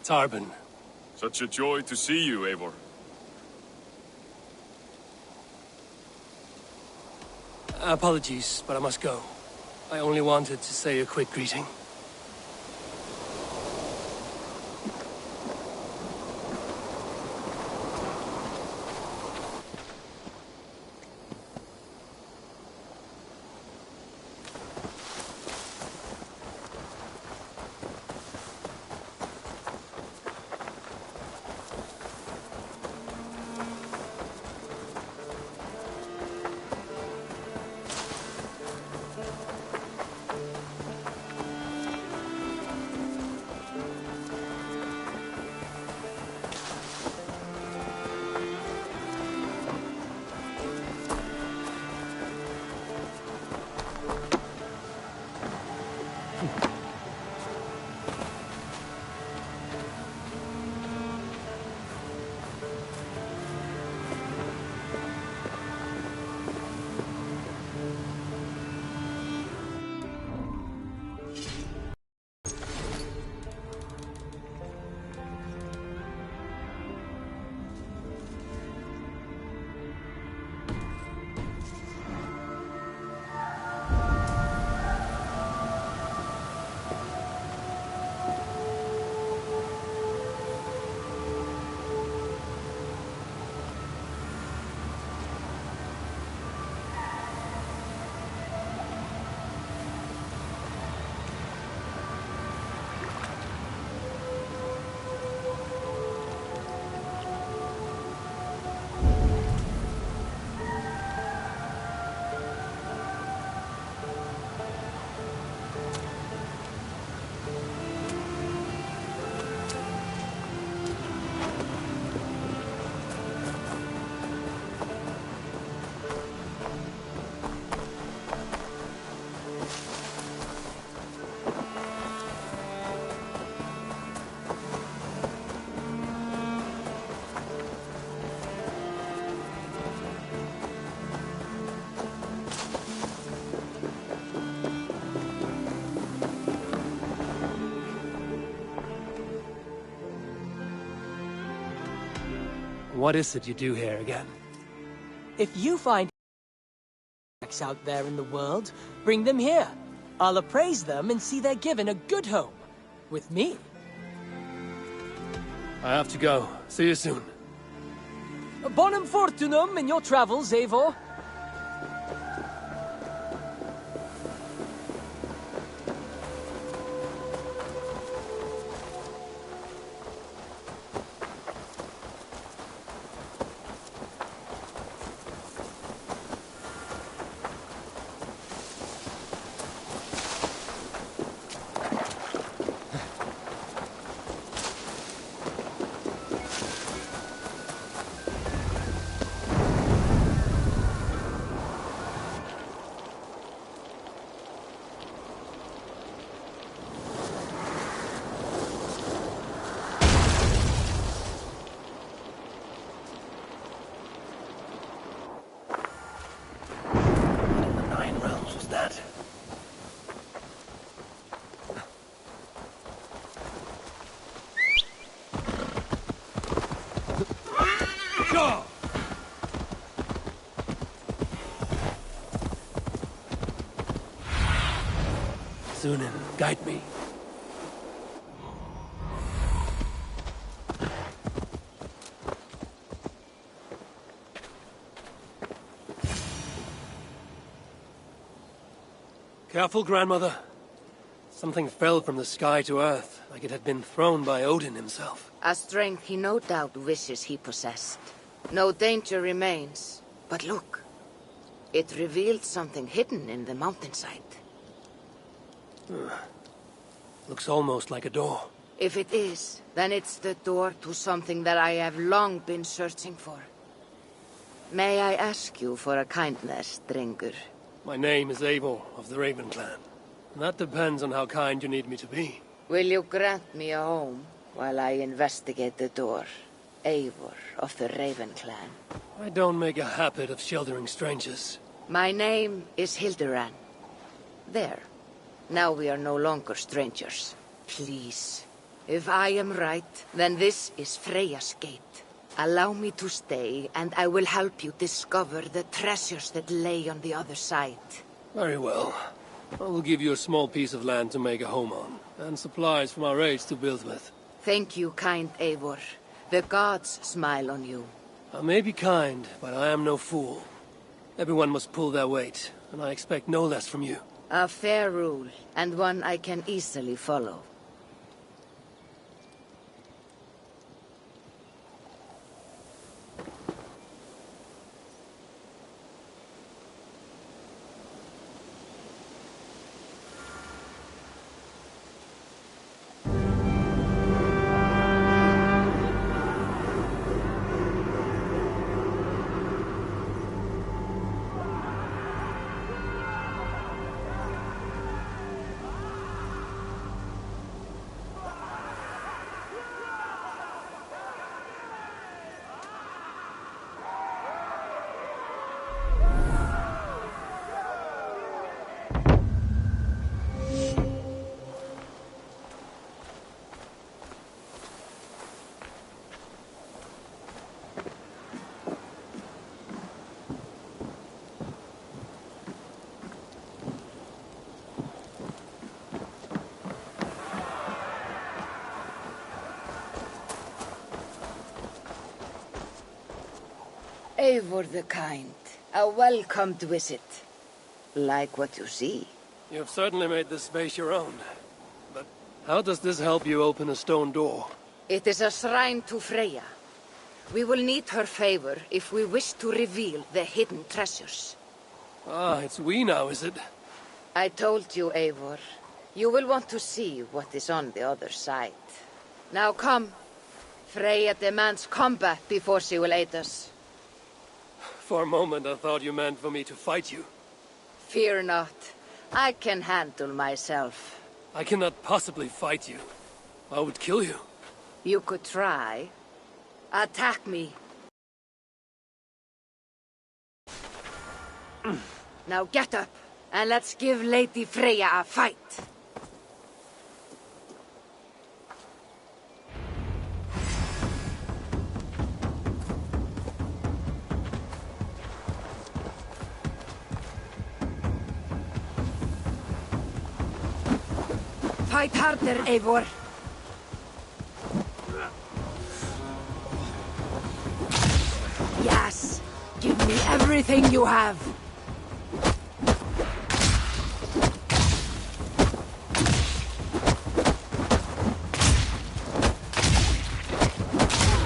Tarban. Such a joy to see you, Eivor. Apologies, but I must go. I only wanted to say a quick greeting. What is it you do here again? If you find out there in the world, bring them here. I'll appraise them and see they're given a good home. With me. I have to go. See you soon. Bonum fortunum in your travels, Eivor. Sunan, guide me. Careful, grandmother. Something fell from the sky to earth, like it had been thrown by Odin himself. A strength he no doubt wishes he possessed. No danger remains. But look. It revealed something hidden in the mountainside. Looks almost like a door. If it is, then it's the door to something that I have long been searching for. May I ask you for a kindness, Drengur? My name is Eivor of the Raven Clan. And that depends on how kind you need me to be. Will you grant me a home while I investigate the door? Eivor of the Raven Clan. I don't make a habit of sheltering strangers. My name is Hilderan. There. Now we are no longer strangers. Please, If I am right, then this is Freya's gate. Allow me to stay, and I will help you discover the treasures that lay on the other side. Very well. I will give you a small piece of land to make a home on, and supplies from our raids to build with. Thank you, kind Eivor. The gods smile on you. I may be kind, but I am no fool. Everyone must pull their weight, and I expect no less from you. A fair rule, and one I can easily follow. Eivor the Kind, a welcomed visit. Like what you see. You have certainly made this space your own. But how does this help you open a stone door? It is a shrine to Freya. We will need her favor if we wish to reveal the hidden treasures. Ah, it's we now, is it? I told you, Eivor. You will want to see what is on the other side. Now come. Freya demands combat before she will aid us. For a moment I thought you meant for me to fight you. Fear not. I can handle myself. I cannot possibly fight you. I would kill you. You could try. Attack me. Now get up, and let's give Lady Freya a fight. Fight harder, Eivor. Yes. Give me everything you have.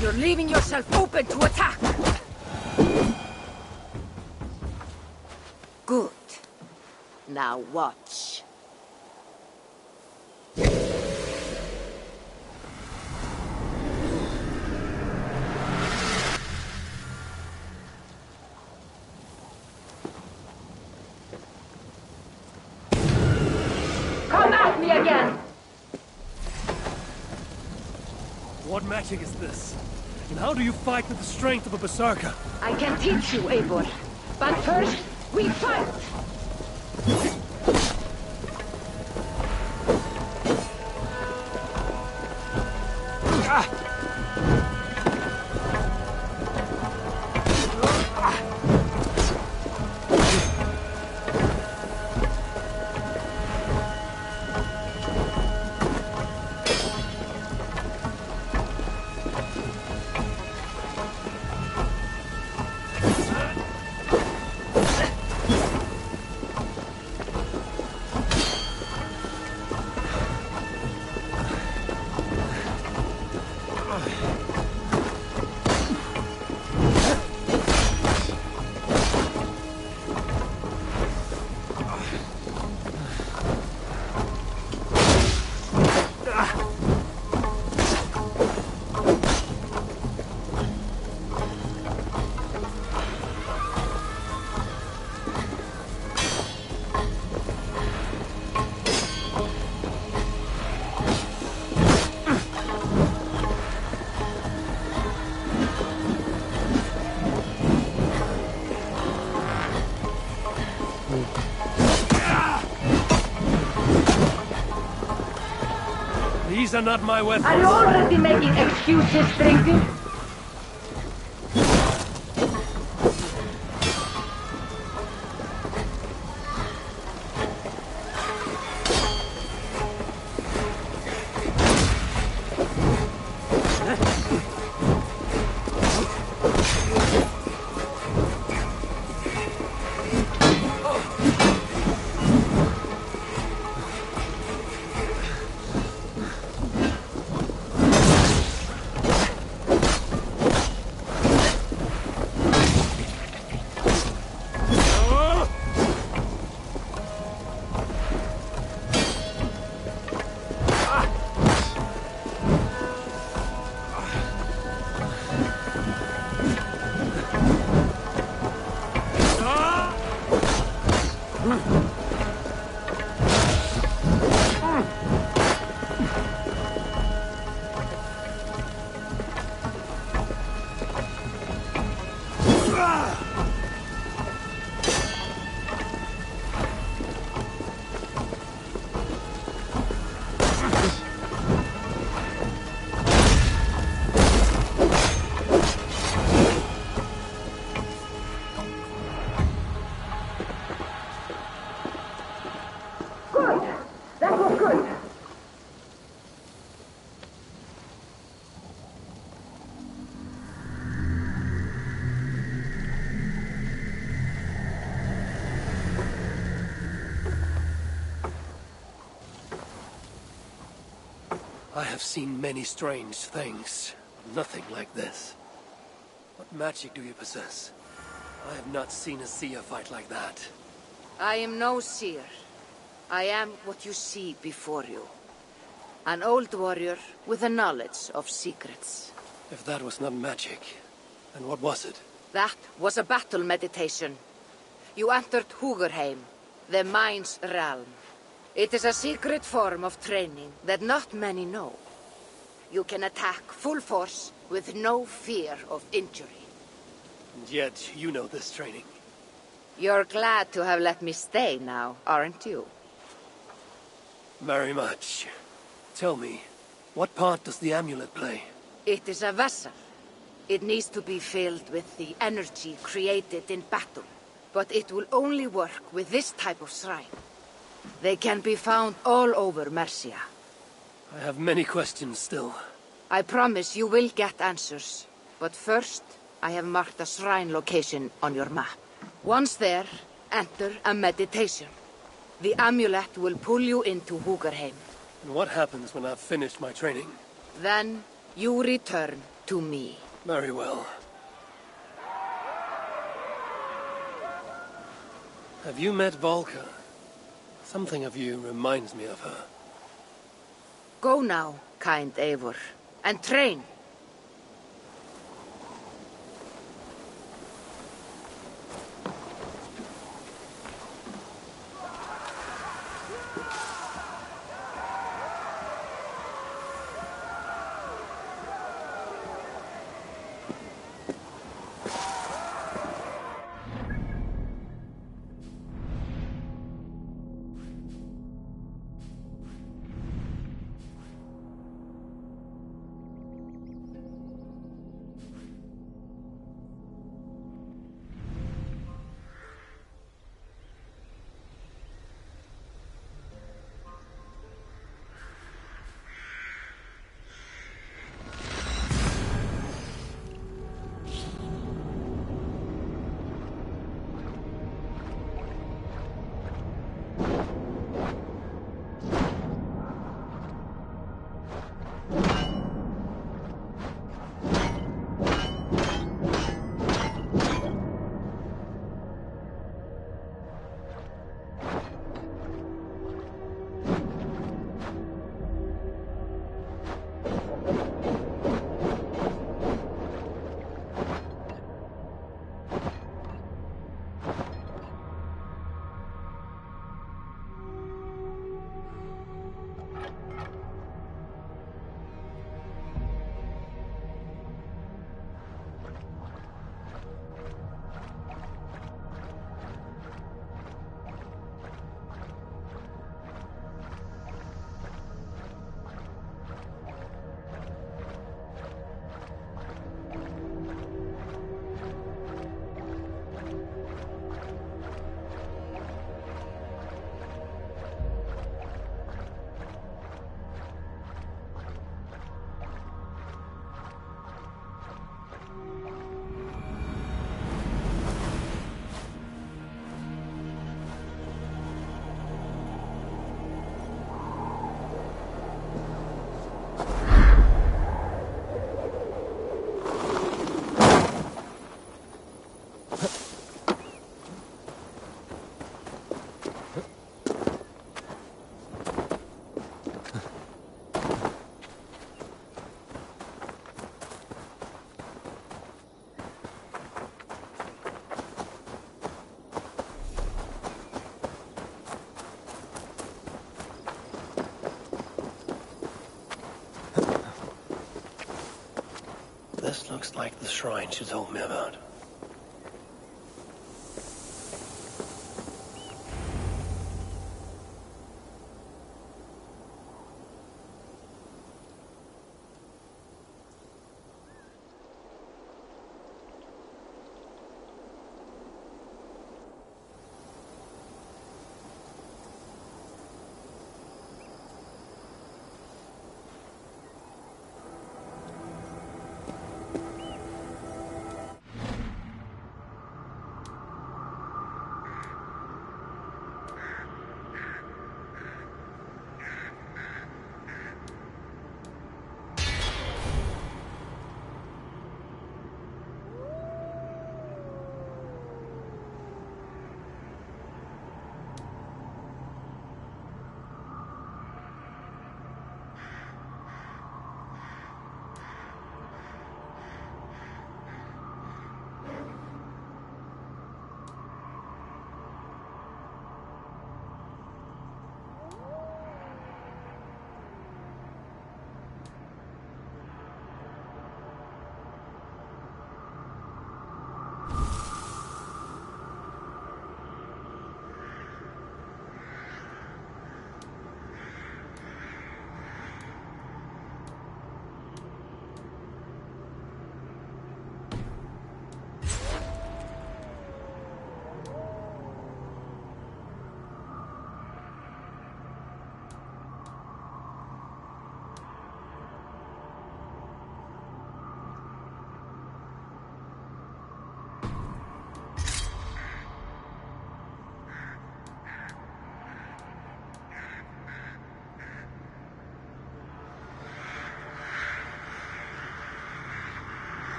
You're leaving yourself open to attack. Good. Now watch. Come at me again! What magic is this? And how do you fight with the strength of a berserker? I can teach you, Eivor. But first, we fight! These are not my weapons. Are you already making excuses, stranger? I have seen many strange things. Nothing like this. What magic do you possess? I have not seen a seer fight like that. I am no seer. I am what you see before you. An old warrior with a knowledge of secrets. If that was not magic, then what was it? That was a battle meditation. You entered Hugerheim, the mind's realm. It is a secret form of training that not many know. You can attack full force with no fear of injury. And yet, you know this training. You're glad to have let me stay now, aren't you? Very much. Tell me, what part does the amulet play? It is a vessel. It needs to be filled with the energy created in battle. But it will only work with this type of shrine. They can be found all over Mercia. I have many questions still. I promise you will get answers. But first, I have marked a shrine location on your map. Once there, enter a meditation. The amulet will pull you into Hugerheim. And what happens when I've finished my training? Then, you return to me. Very well. Have you met Volka? Something of you reminds me of her. Go now, kind Eivor, and train. This looks like the shrine she told me about.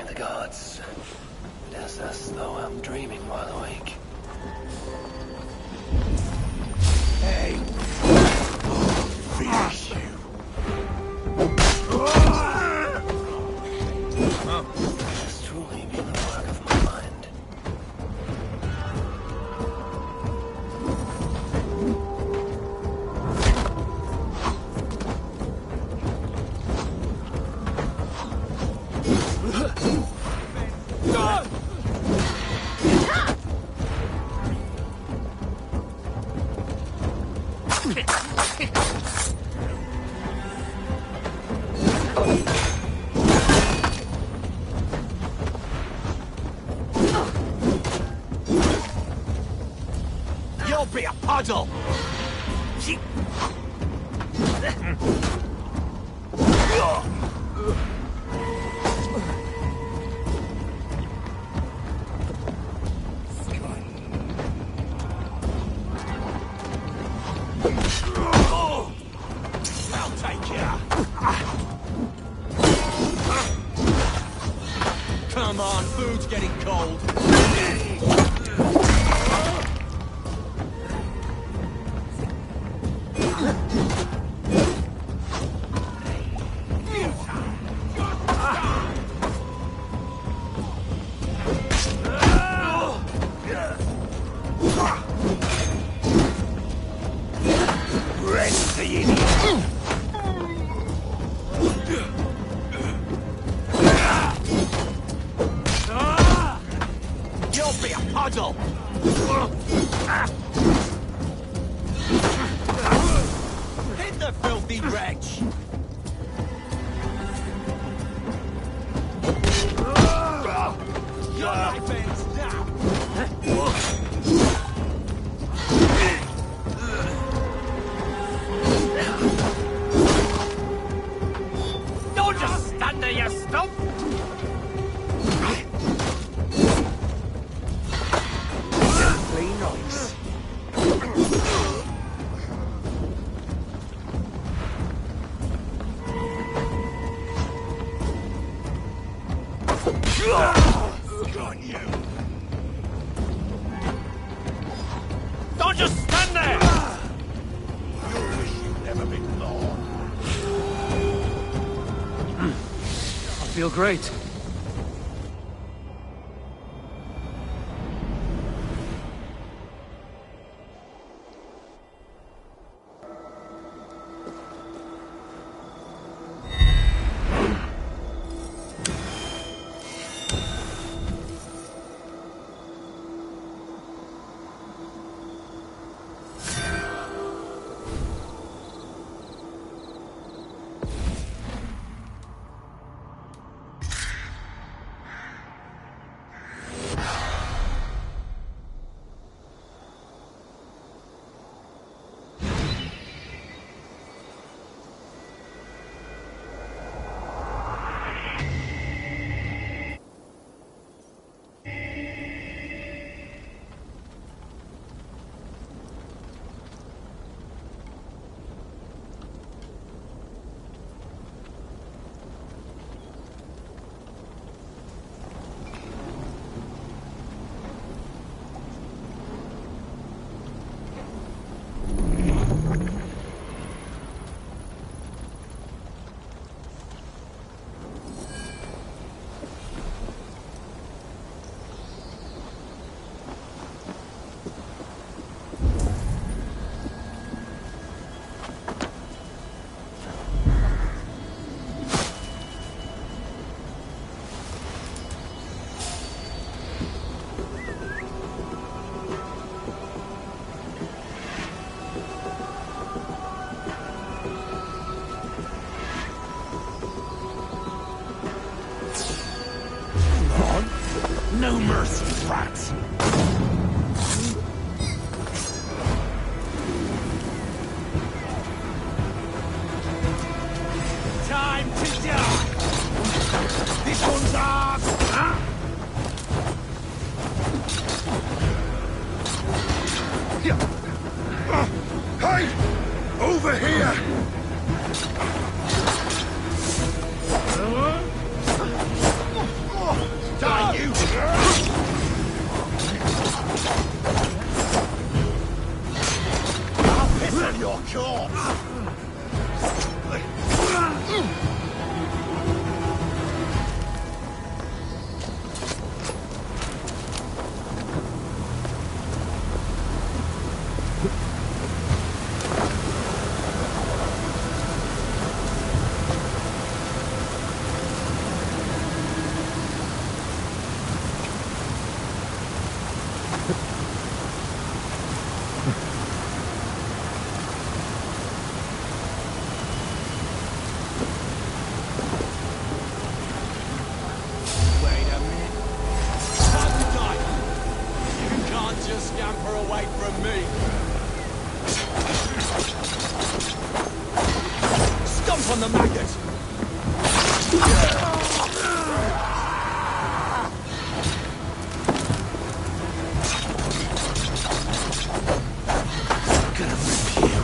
The gods. It is as though I'm dreaming while awake. Hey! Finish you! It has truly been the work of my mind. You'll be a puddle! I'll take ya! Come on, food's getting cold. Rest the idiot! You'll be a puddle! Hit the filthy wretch! Your life ends now! Don't just stand there, you stump! Simply nice. feel great. No mercy, rats! Time to die! This one's ours! Huh? Hey! Over here! Die, you! I'll piss on your corpse! Scamper away from me! Stomp on the maggot! Gonna rip you.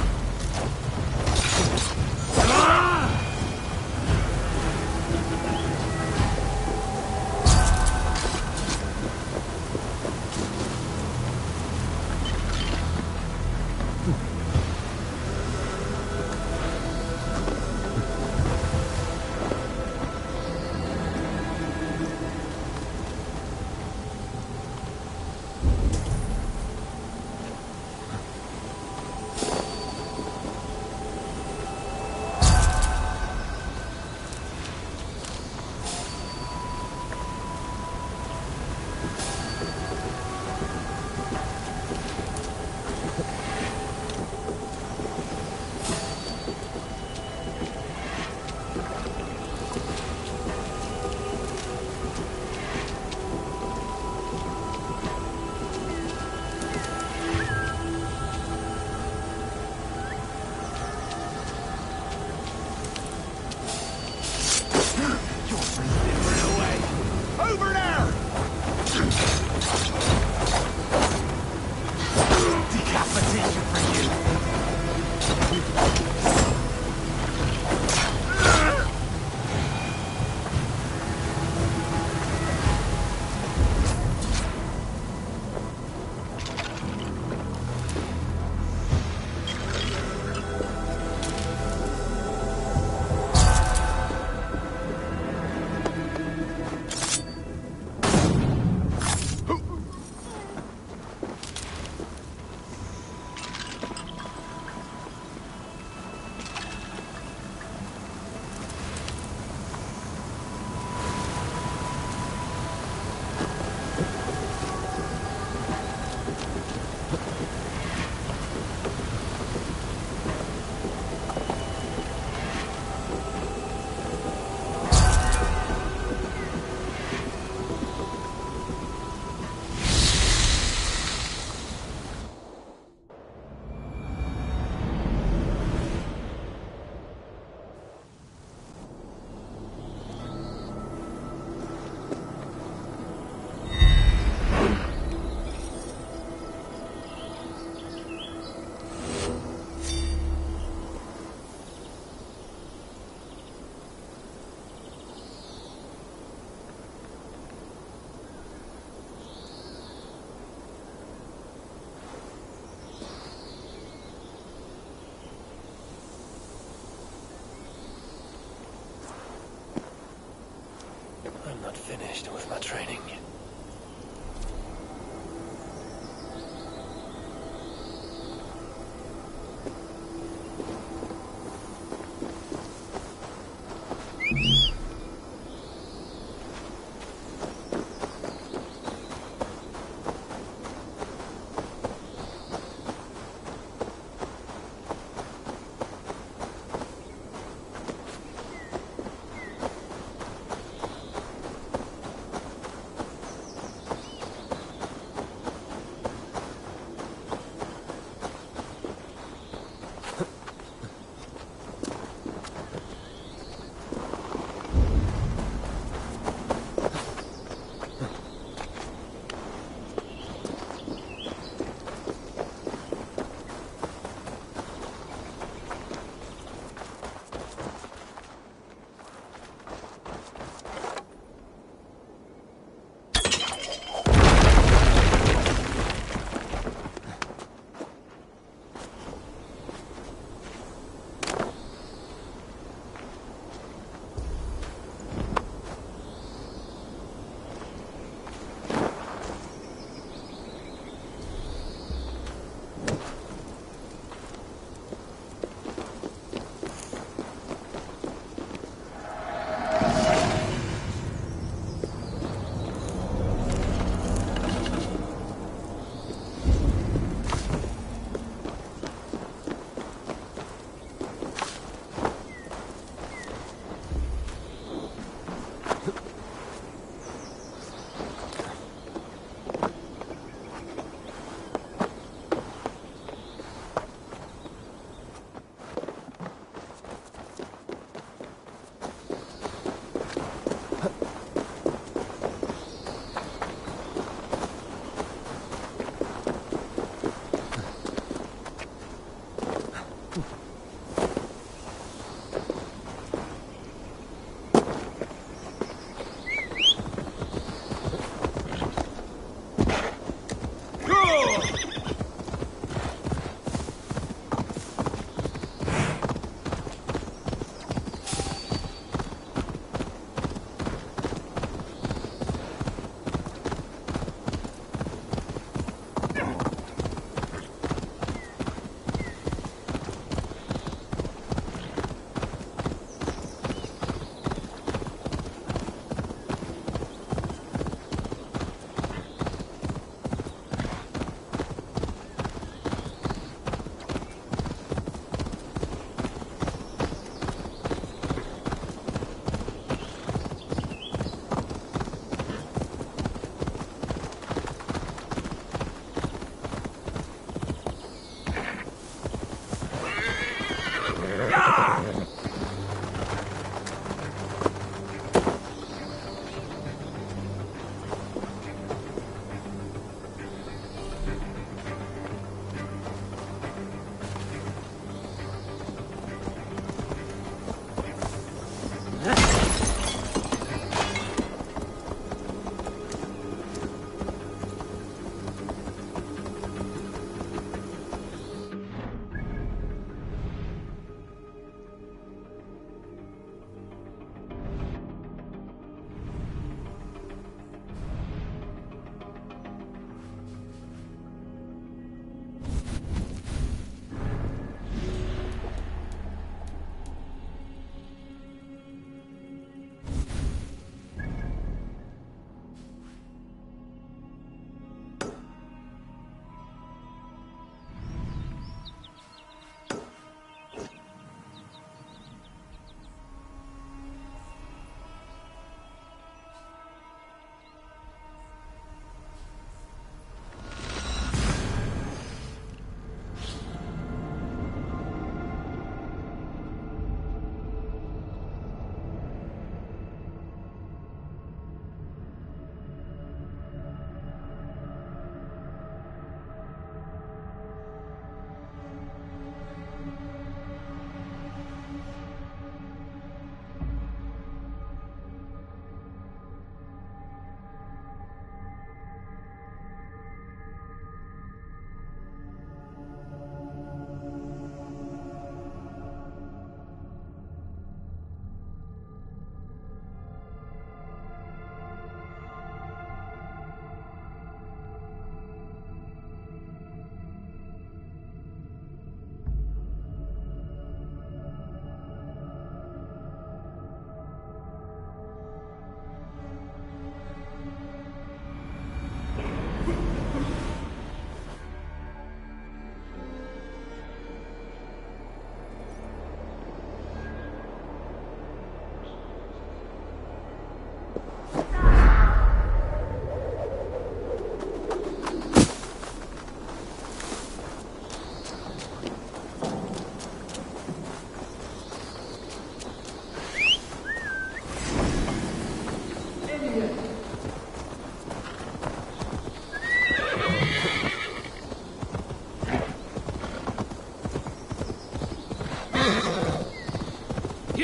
finished with my training.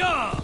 Yeah!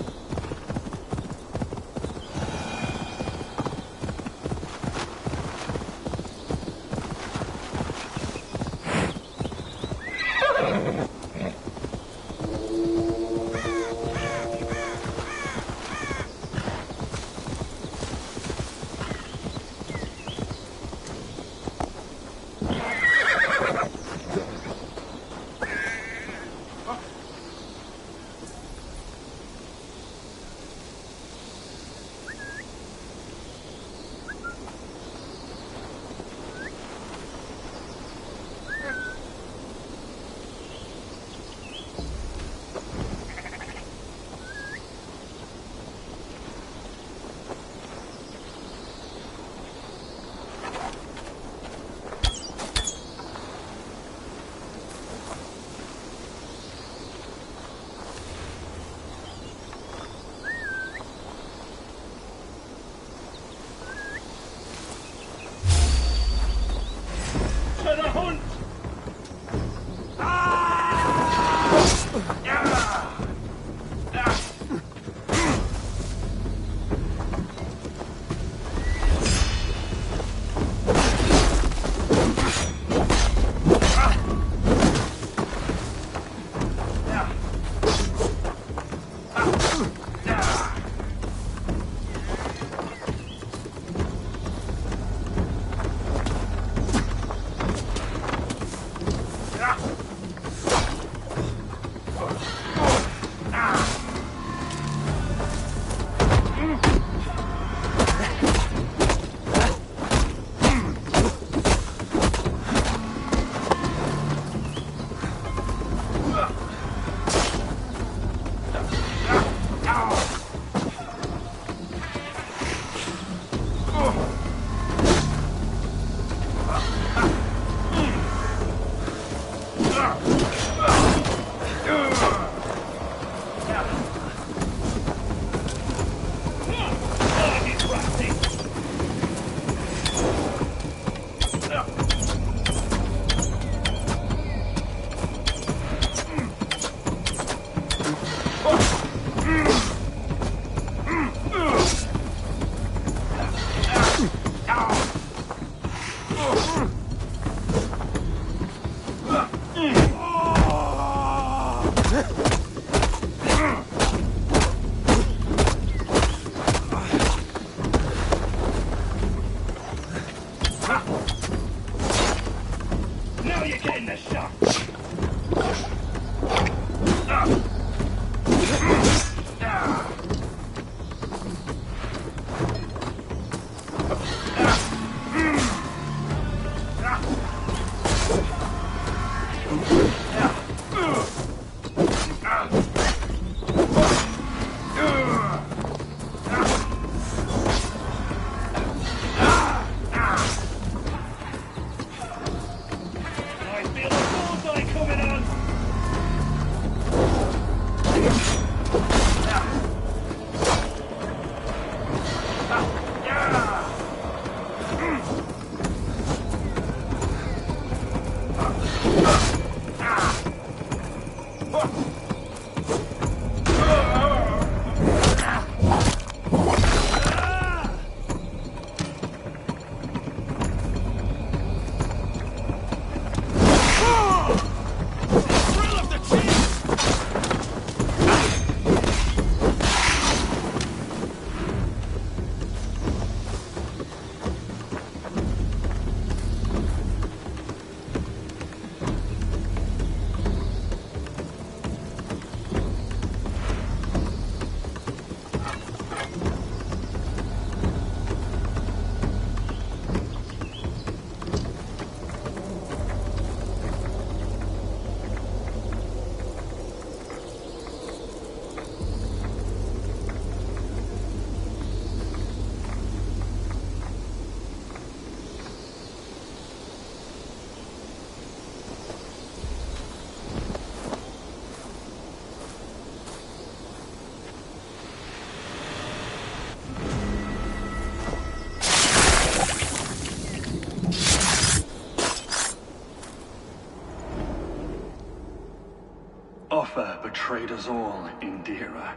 Offa betrayed us all, Indira.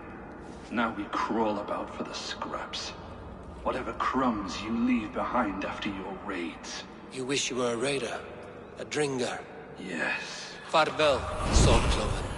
Now we crawl about for the scraps. Whatever crumbs you leave behind after your raids. You wish you were a raider, a dringer. Yes. Farvel, Saltcloven.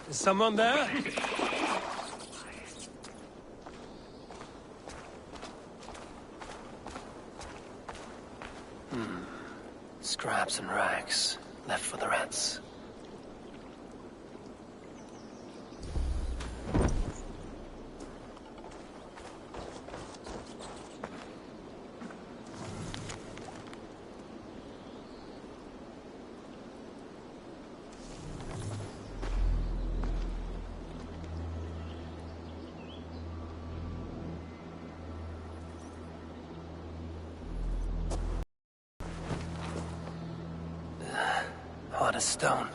Is someone there? Scraps and rags, left for the rats. Hard as stone,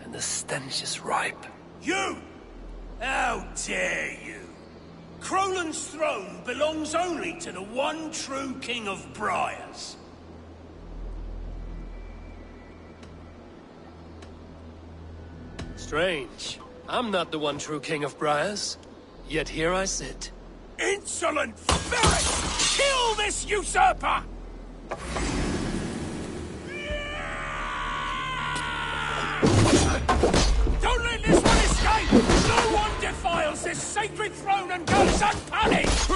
and the stench is ripe. You! How dare you! Crolan's throne belongs only to the one true King of Briars. Strange. I'm not the one true King of Briars, yet here I sit. Insolent ferret! Kill this usurper! Don't let this one escape! No one defiles this sacred throne and goes unpunished!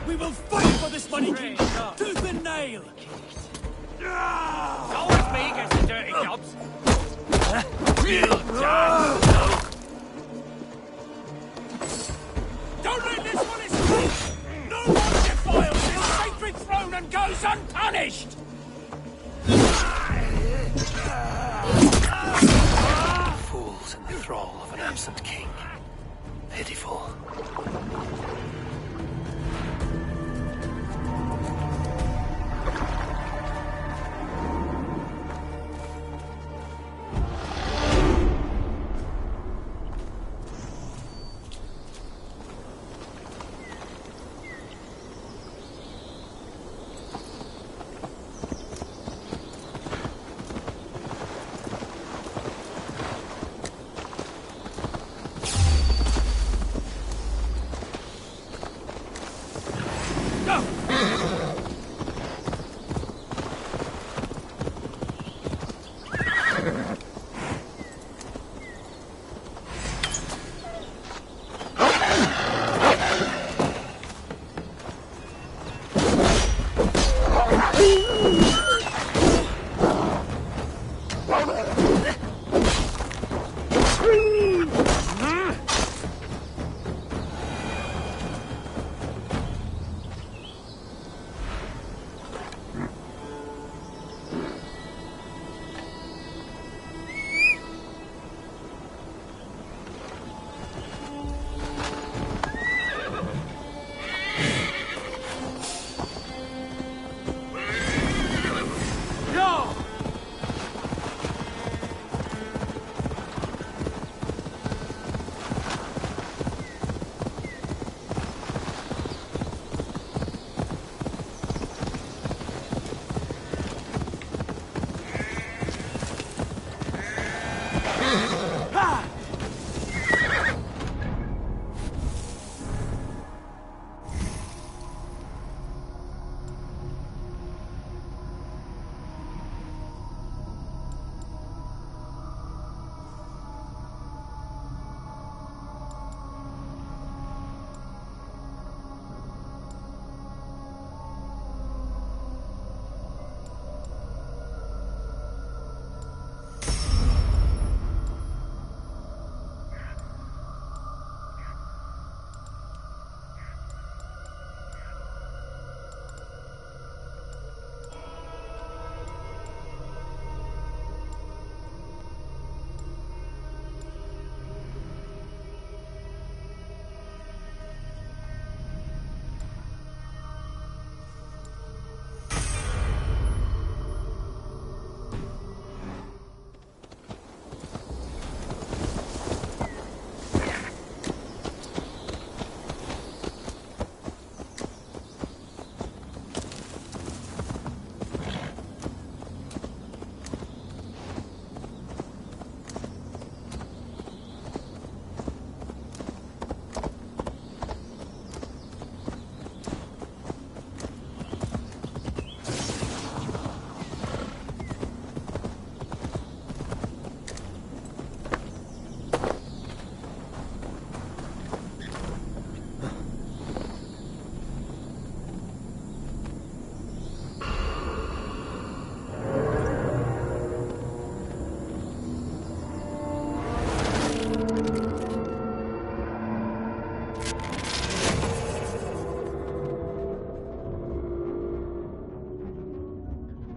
We will fight for this money, King! Tooth and nail! Always me gets the dirty jobs. Real done. Don't let this one escape! No one defiles this sacred throne and goes unpunished! Fools in the thrall of an absent king. Pitiful.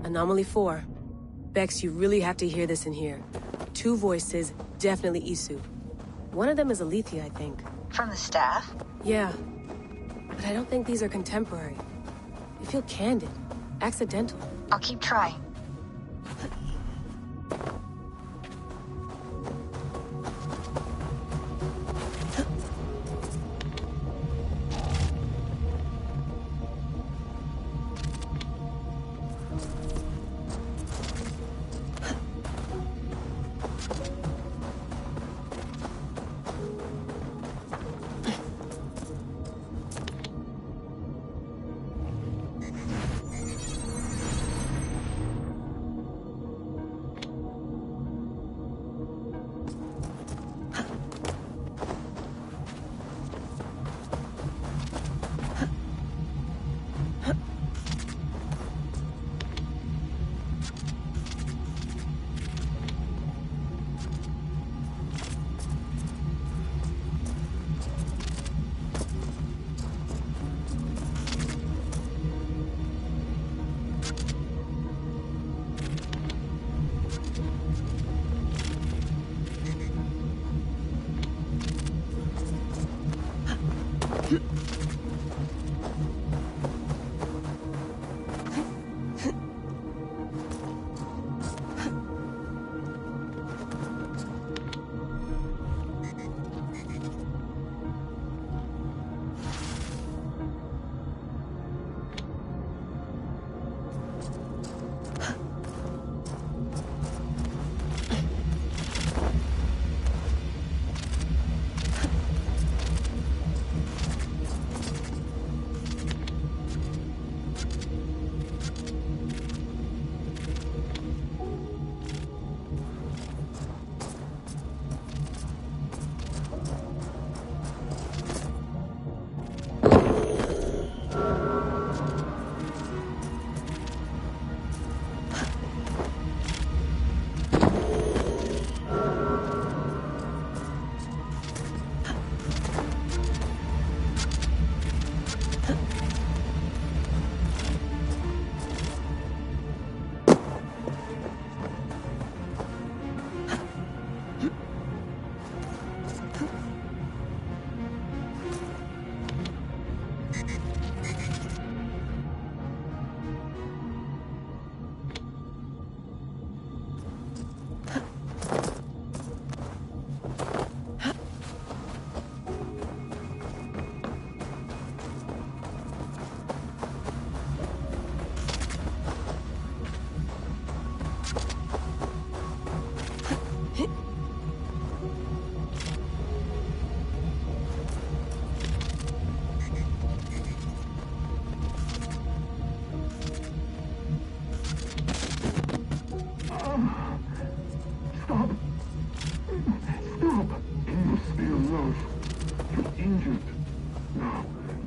Anomaly 4. Bex, you really have to hear this in here. 2 voices, definitely Isu. One of them is Alethea, I think. From the staff? Yeah. But I don't think these are contemporary. They feel candid. Accidental. I'll keep trying.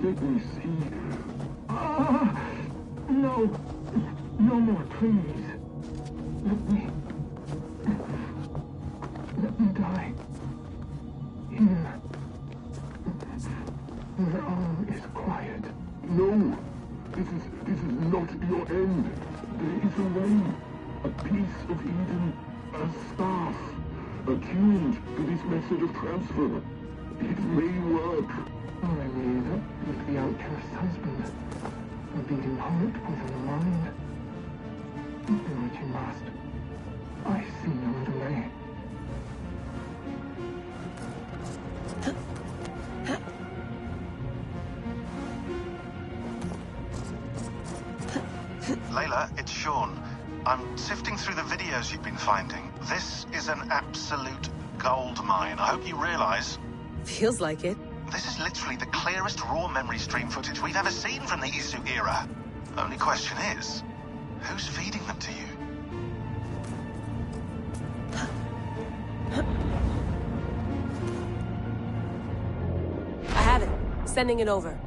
Let me see. No. No more, please. Let me die. Here. Where all is quiet. No. This is not your end. There is a way. A piece of Eden. A staff. Attuned to this method of transfer. It may work. Or I may end up with the outcast's husband. A beating heart within a mind. Do what you must. I see no other way. Layla, it's Sean. I'm sifting through the videos you've been finding. This is an absolute gold mine. I hope you realize. Feels like it. This is literally the clearest raw memory stream footage we've ever seen from the Isu era. Only question is, who's feeding them to you? I have it. Sending it over.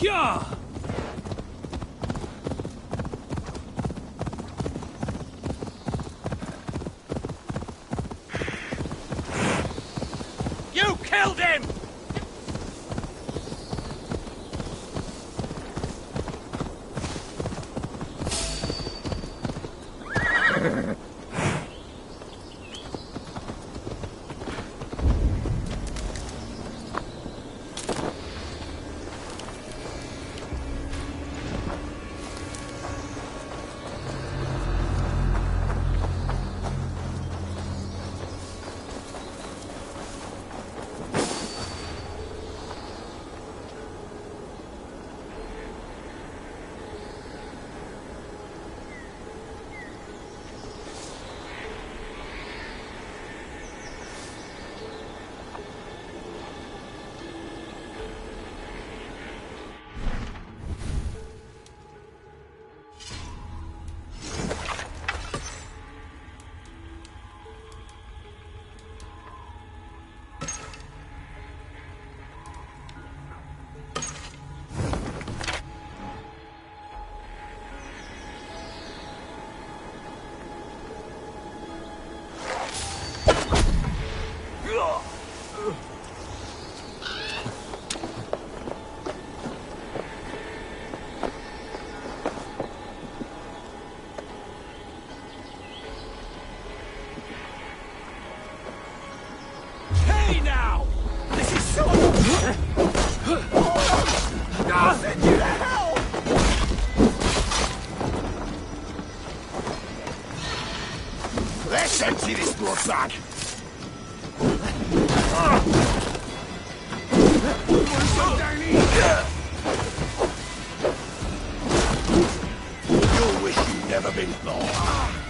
Yeah! You killed him! Hey now! This is so... I'll send you to hell! Let's empty this blood bag! You'll wish you'd never been born.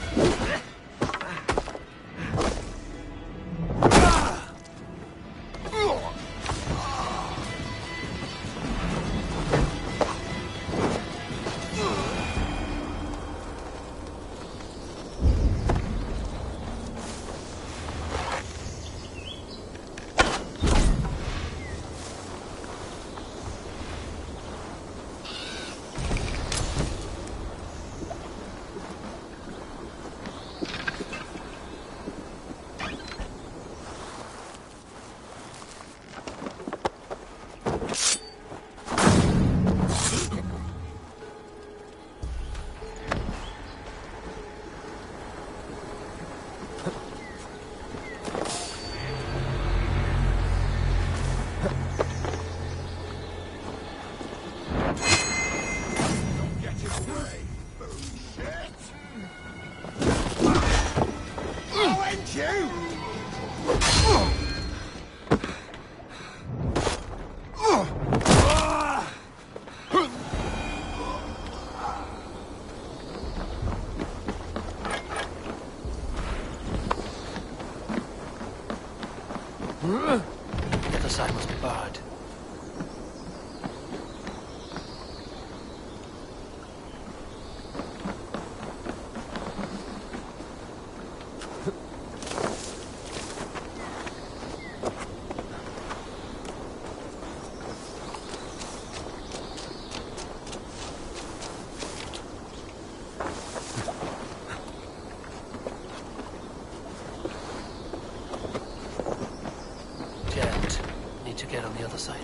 The other side must be barred. Need to get on the other side.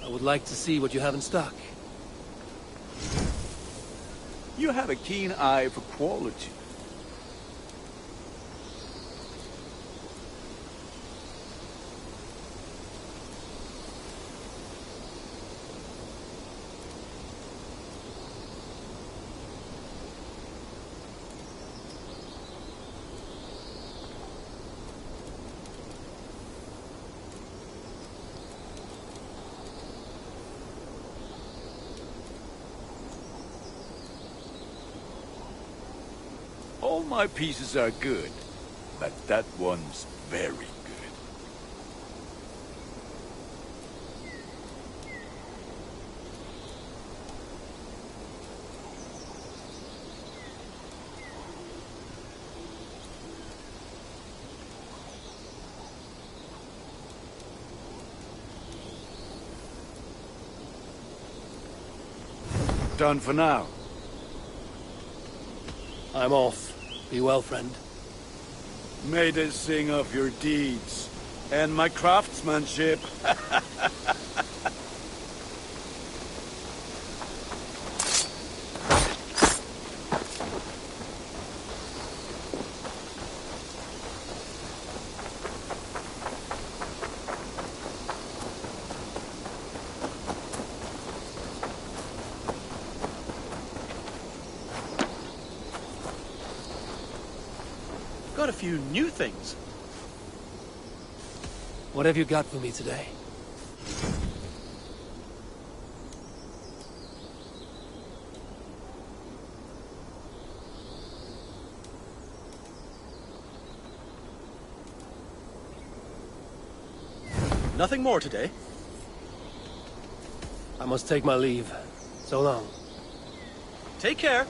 I would like to see what you have in stock. You have a keen eye for quality. All my pieces are good, but that one's very good. Done for now. I'm off. Be well, friend. May they sing of your deeds and my craftsmanship. Got a few new things. What have you got for me today? Nothing more today. I must take my leave. So long. Take care.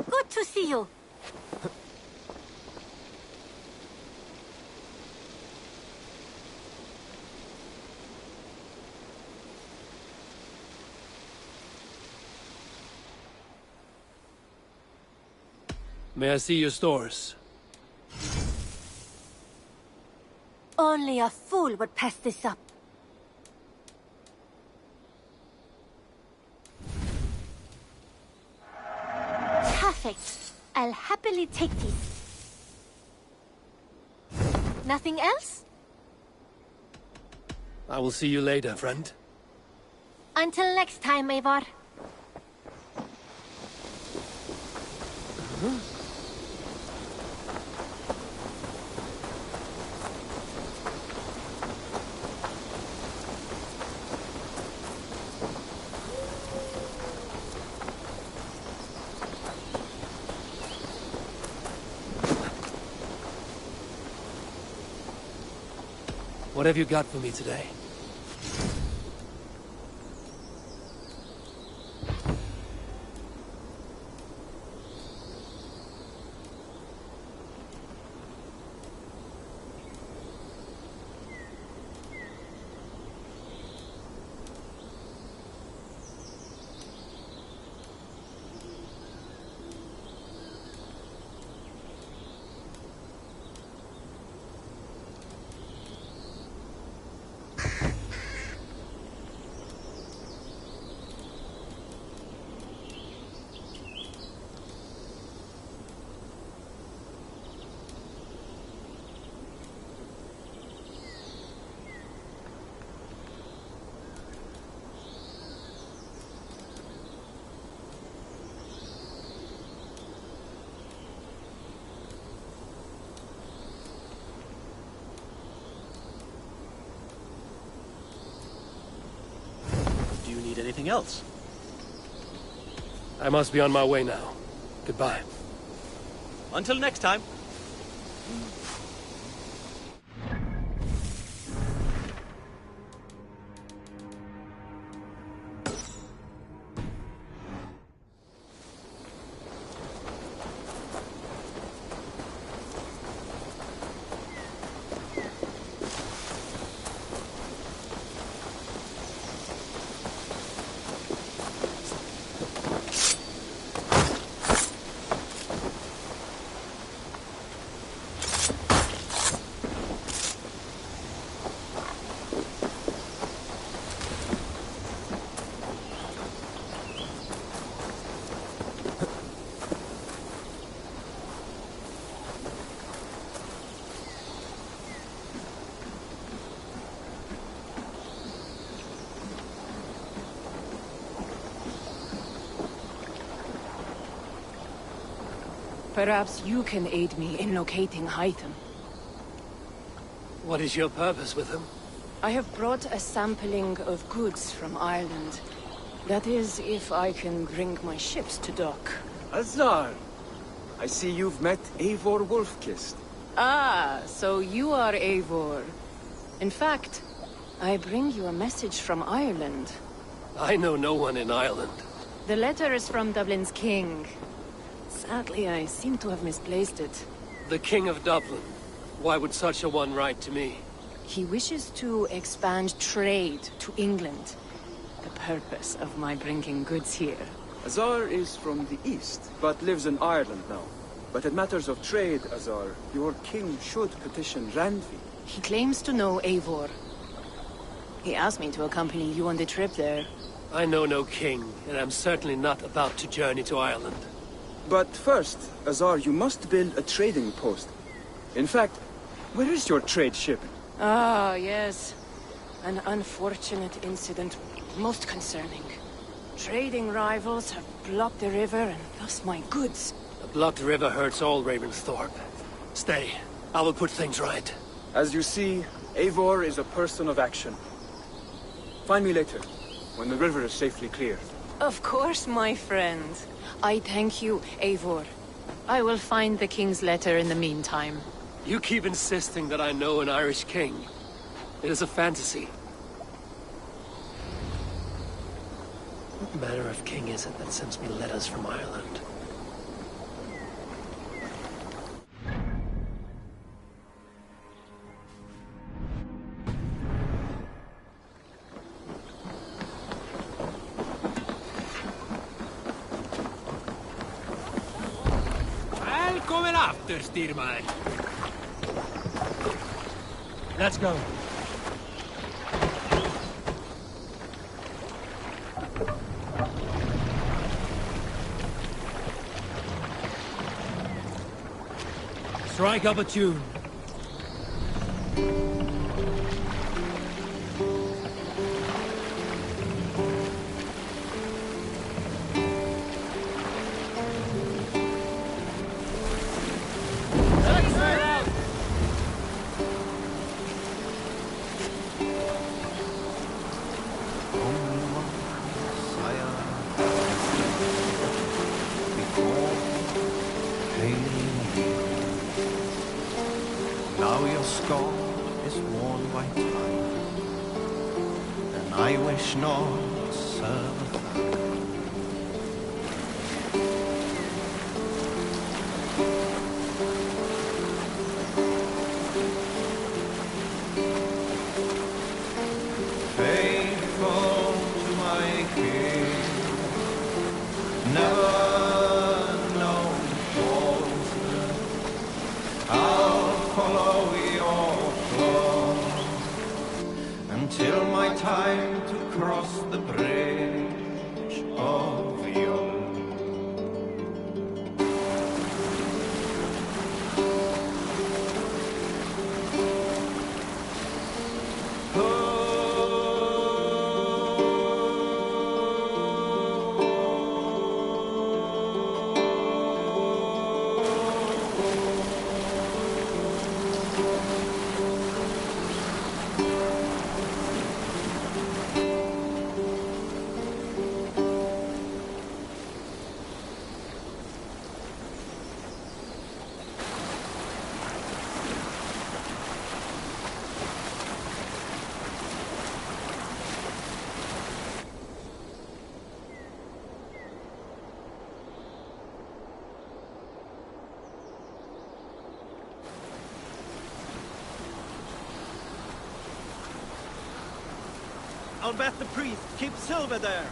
Good to see you. May I see your stores? Only a fool would pass this up. Perfect. I'll happily take these. Nothing else? I will see you later, friend. Until next time, Eivor. What have you got for me today? Do you need anything else? I must be on my way now. Goodbye. Until next time. Perhaps you can aid me in locating Hytham. What is your purpose with him? I have brought a sampling of goods from Ireland. That is, if I can bring my ships to dock. Azar! I see you've met Eivor Wolfkist. Ah, so you are Eivor. In fact, I bring you a message from Ireland. I know no one in Ireland. The letter is from Dublin's king. Sadly, I seem to have misplaced it. The King of Dublin. Why would such a one write to me? He wishes to expand trade to England. The purpose of my bringing goods here. Azar is from the east, but lives in Ireland now. But in matters of trade, Azar, your king should petition Randvi. He claims to know Eivor. He asked me to accompany you on the trip there. I know no king, and I'm certainly not about to journey to Ireland. But first, Azar, you must build a trading post. In fact, where is your trade ship? Ah, yes. An unfortunate incident, most concerning. Trading rivals have blocked the river and thus my goods. A blocked river hurts all Ravensthorpe. Stay. I will put things right. As you see, Eivor is a person of action. Find me later, when the river is safely clear. Of course, my friend. I thank you, Eivor. I will find the king's letter in the meantime. You keep insisting that I know an Irish king. It is a fantasy. What manner of king is it that sends me letters from Ireland? Välkommen after, styrman. Let's go. Strike up a tune. Now your scar is worn by time, and I wish not serve a faithful to my king, never known falsehood. I'll follow your claw until my time to cross the bridge of your. I'll bet the priest keeps silver there.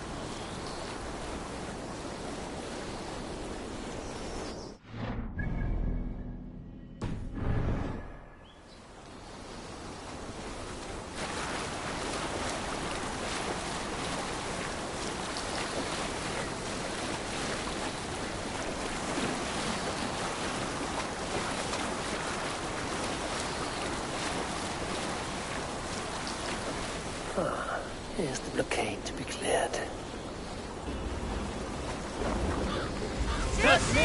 Here's the blockade to be cleared. Just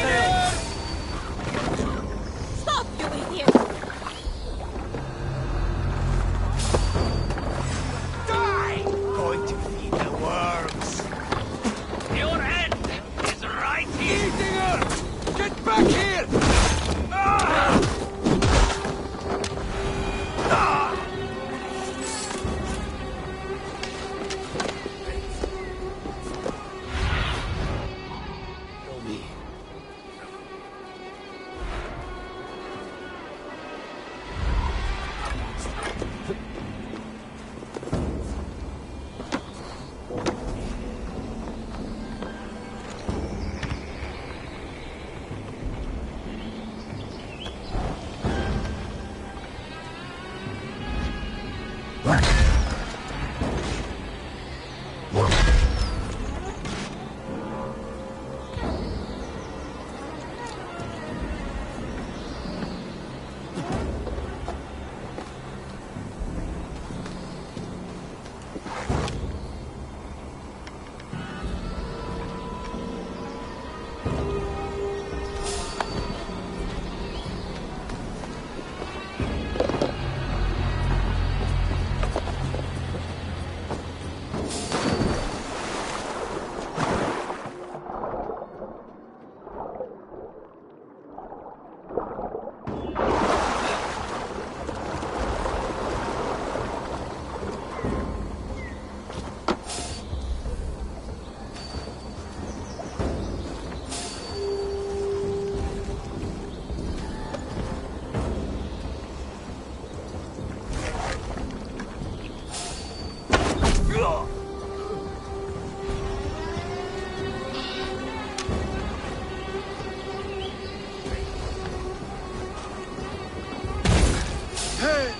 Hey!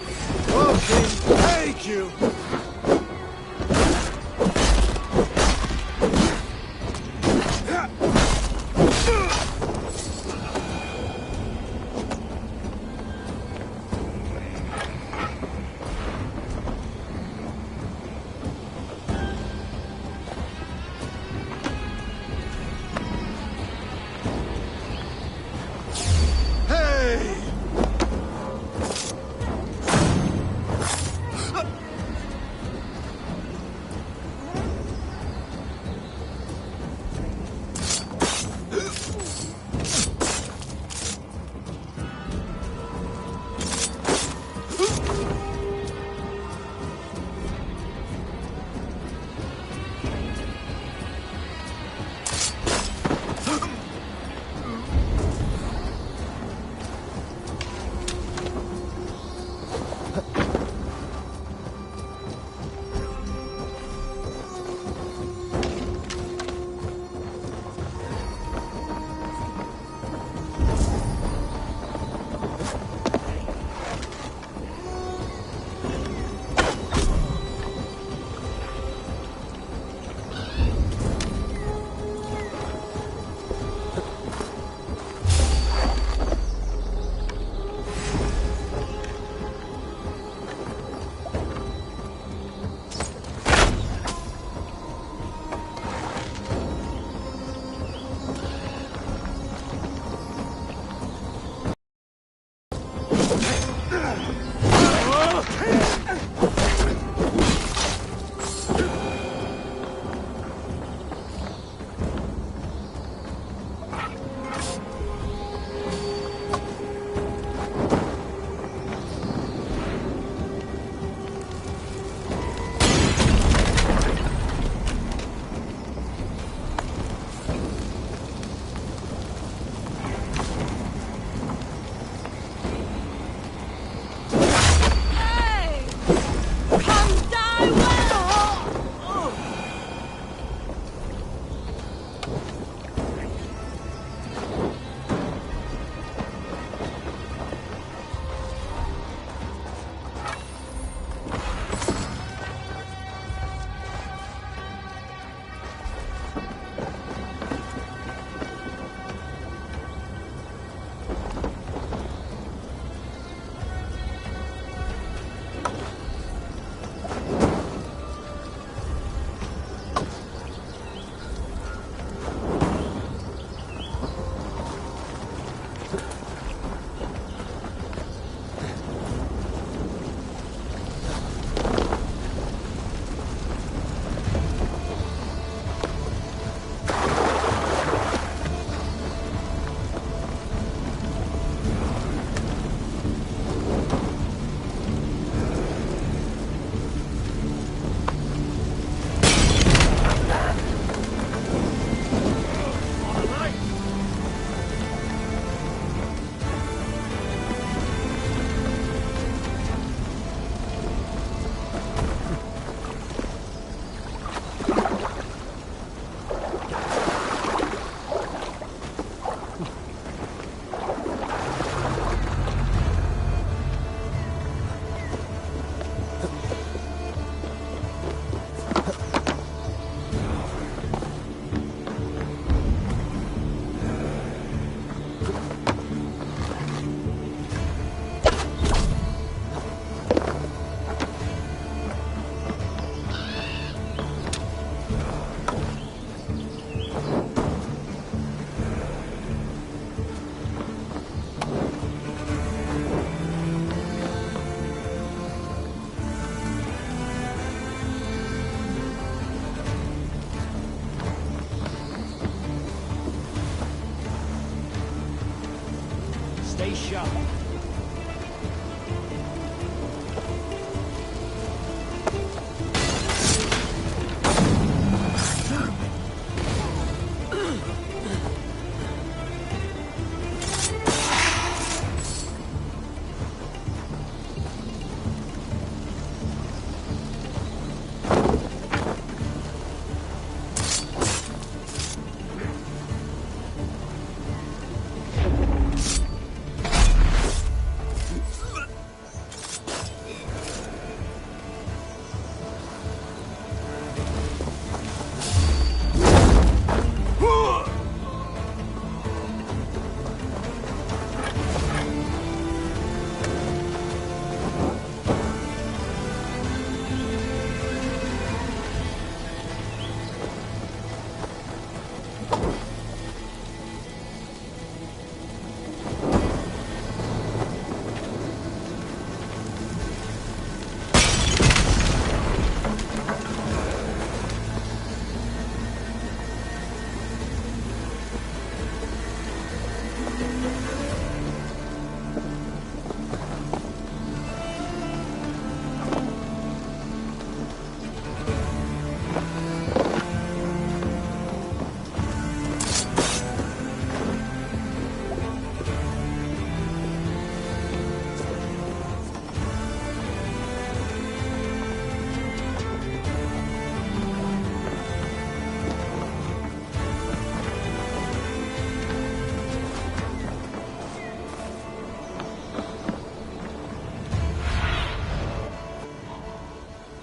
Okay, thank you!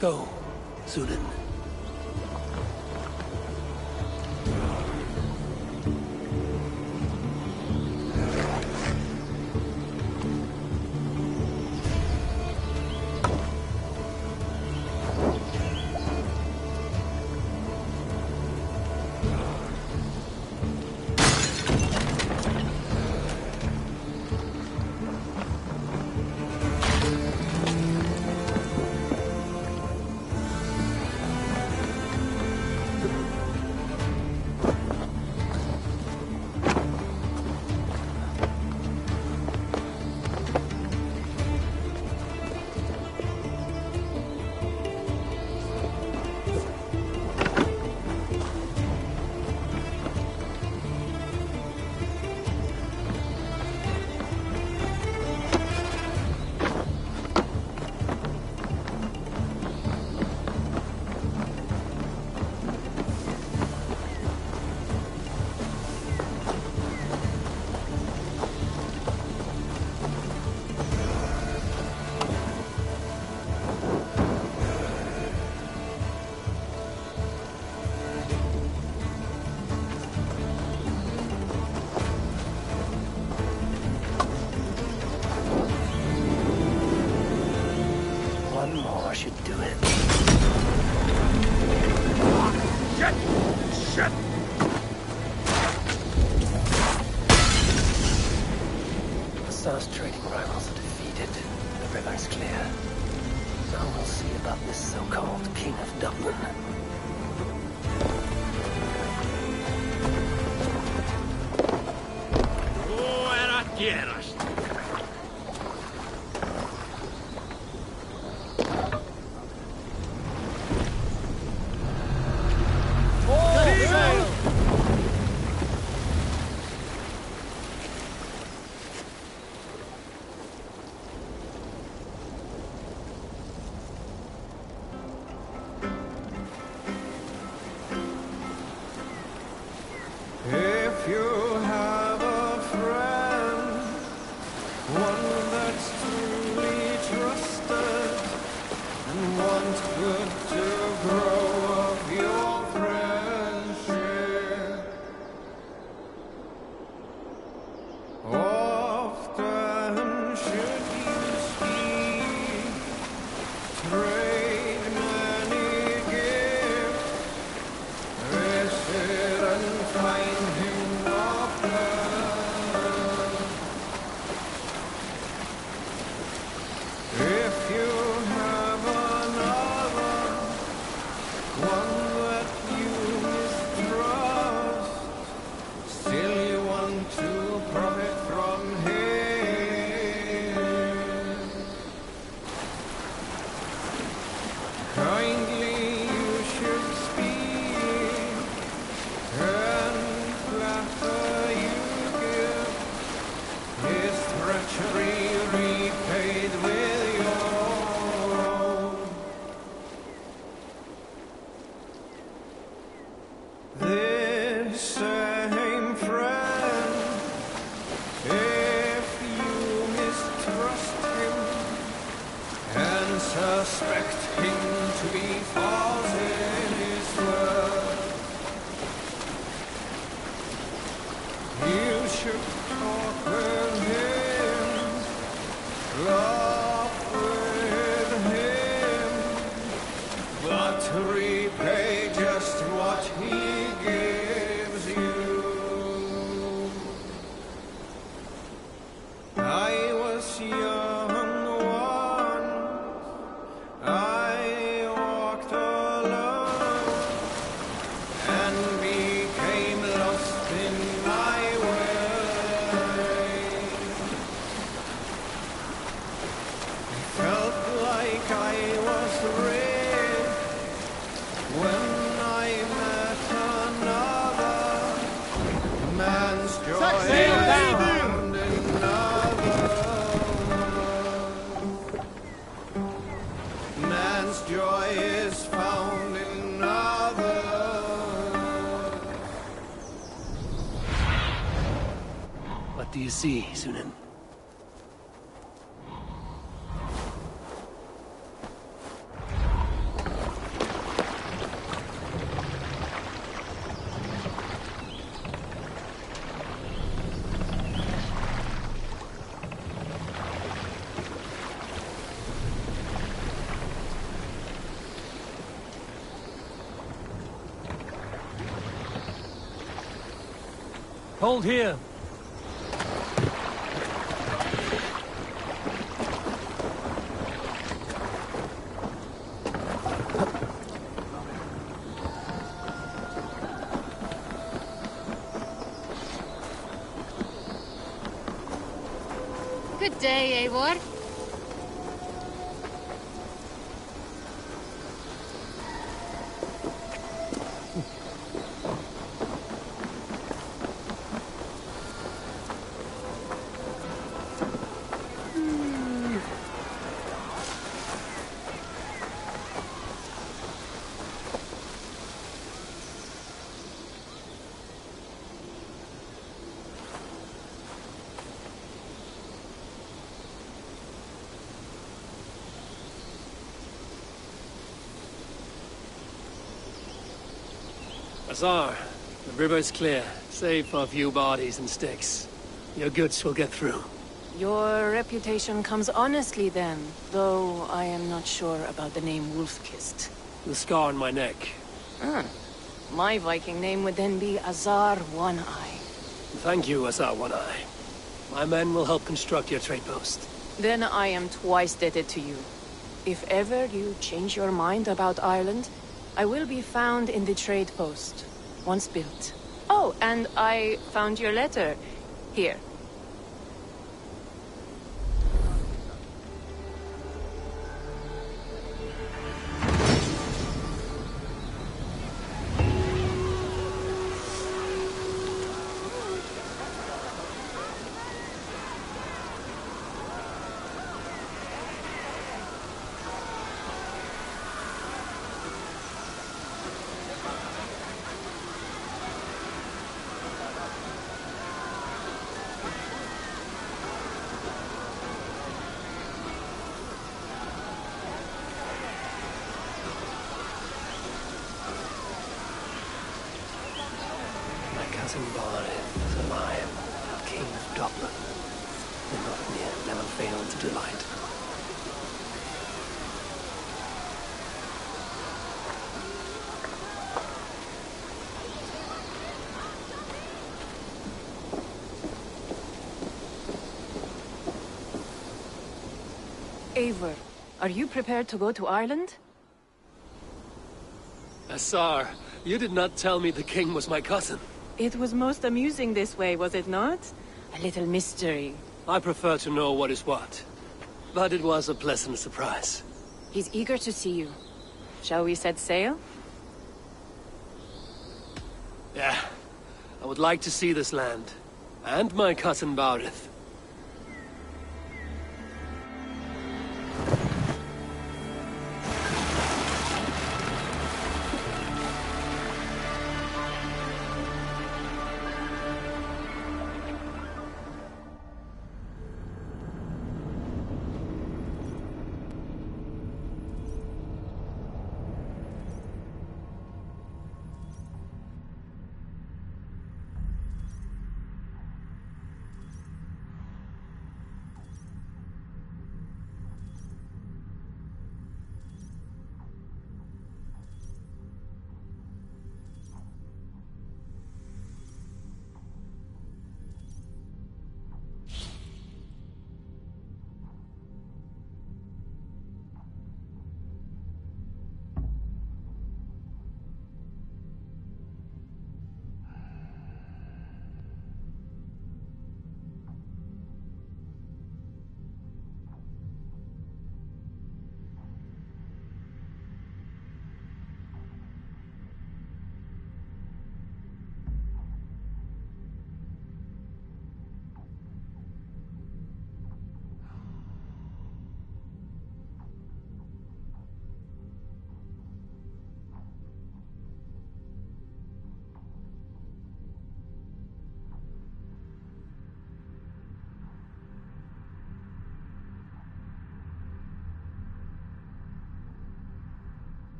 Go, Sunan. One more should do it. Shit! Shit! Asar's trading rivals are defeated. The river's clear. Now we'll see about this so-called King of Dublin. Oh, era tierras. If you have a friend, one that's truly trusted, and want good to grow of your friendship, often should you speak, trade many gifts, visit and find him often. If you have another, one that you mistrust, still you want to profit from him, kindly you should speak, and flatter you give, his treachery repaid with your own. This same friend, if you mistrust him and suspect him to be false in his word, you should talk with him, laugh with him, but repay just what he gives you. I was young once, I walked alone, and became lost in my way. Felt like I was red when I met another. Man's joy is found in another. Man's joy is found in another. What do you see, Sunan? Hold here. Good day, Eivor. Azar, the river's clear, save for a few bodies and sticks. Your goods will get through. Your reputation comes honestly then, though I am not sure about the name Wolf-Kissed. The scar on my neck. My Viking name would then be Azar One-Eye. Thank you, Azar One-Eye. My men will help construct your trade post. Then I am twice indebted to you. If ever you change your mind about Ireland, I will be found in the trade post, once built. Oh, and I found your letter. Here. Cousin Barith is alive, King of Dublin. The Northmere never failed to delight. Eivor, are you prepared to go to Ireland? Azar, you did not tell me the king was my cousin. It was most amusing this way, was it not? A little mystery. I prefer to know what is what. But it was a pleasant surprise. He's eager to see you. Shall we set sail? Yeah. I would like to see this land. And my cousin Barith.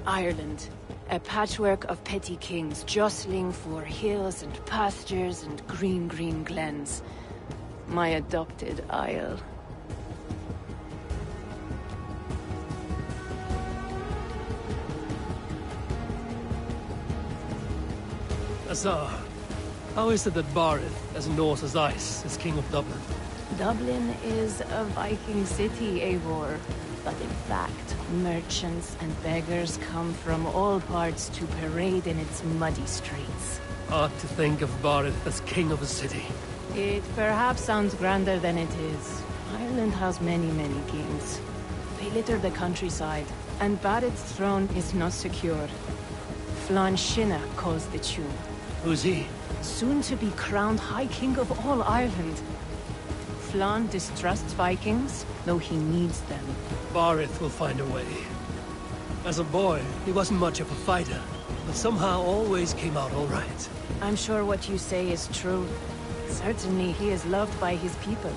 Ireland. A patchwork of petty kings jostling for hills and pastures and green glens. My adopted isle. Azar, how is it that Barith, as Norse as ice, is king of Dublin? Dublin is a Viking city, Eivor. But in fact, merchants and beggars come from all parts to parade in its muddy streets. Hard to think of Barith as king of a city. It perhaps sounds grander than it is. Ireland has many kings. They litter the countryside, and Barith's throne is not secure. Flann Sinna calls the tune. Who's he? Soon to be crowned High King of all Ireland. Flann distrusts Vikings, though he needs them. Barith will find a way. As a boy, he wasn't much of a fighter, but somehow always came out all right. I'm sure what you say is true. Certainly he is loved by his people.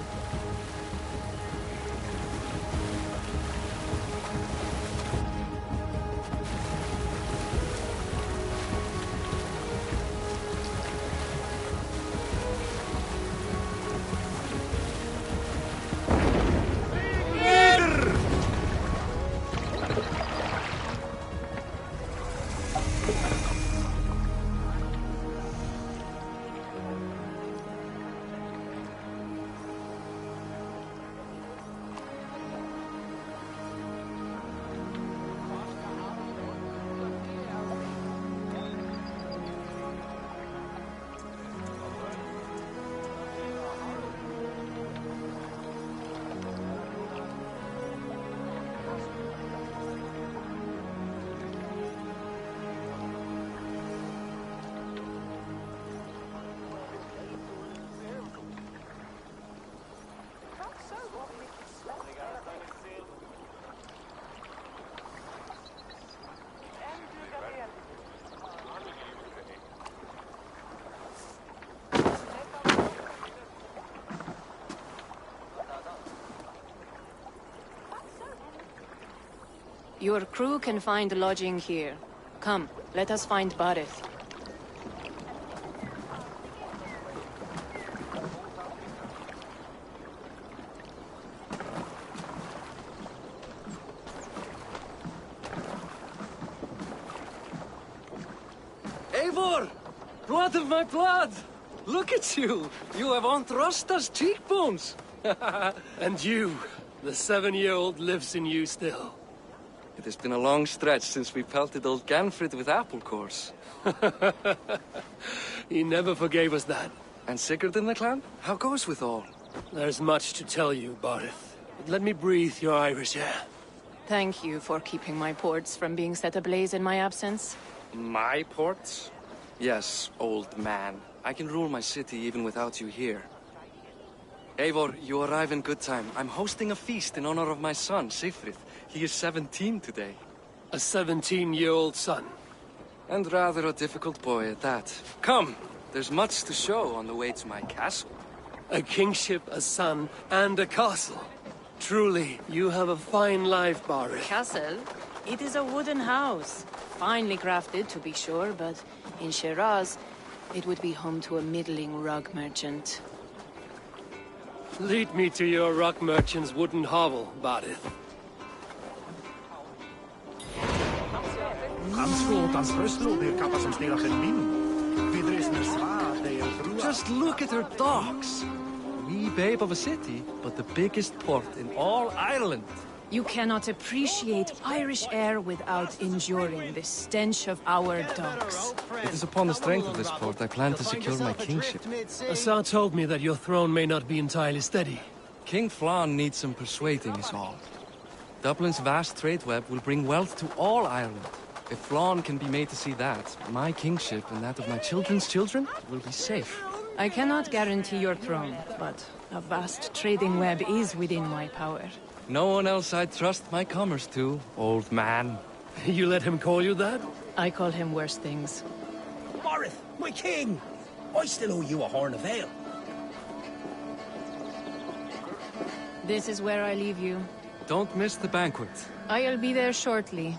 Your crew can find lodging here. Come, let us find Barith. Eivor! Blood of my blood! Look at you! You have Aunt Rosta's cheekbones! And you, the 7-year-old lives in you still. It has been a long stretch since we pelted old Ganfrid with apple cores. He never forgave us that. And Sigurd in the clan? How goes with all? There's much to tell you, Barith. But let me breathe your Irish air. Thank you for keeping my ports from being set ablaze in my absence. My ports? Yes, old man. I can rule my city even without you here. Eivor, you arrive in good time. I'm hosting a feast in honor of my son, Sigfrid. He is 17 today. A 17-year-old son? And rather a difficult boy at that. Come, there's much to show on the way to my castle. A kingship, a son, and a castle. Truly, you have a fine life, Barith. Castle? It is a wooden house. Finely crafted, to be sure, but in Shiraz, it would be home to a middling rug merchant. Lead me to your rock merchant's wooden hovel, Barith. Just look at her docks. Wee babe of a city, but the biggest port in all Ireland. You cannot appreciate Irish air without enduring the stench of our docks. It is upon the strength of this port I plan to secure my kingship. Assar told me that your throne may not be entirely steady. King Flann needs some persuading is all. Dublin's vast trade web will bring wealth to all Ireland. If Flann can be made to see that, my kingship and that of my children's children will be safe. I cannot guarantee your throne, but a vast trading web is within my power. No one else I'd trust my commerce to, old man. You let him call you that? I call him worse things. Barith, my king! I still owe you a horn of ale. This is where I leave you. Don't miss the banquet. I'll be there shortly.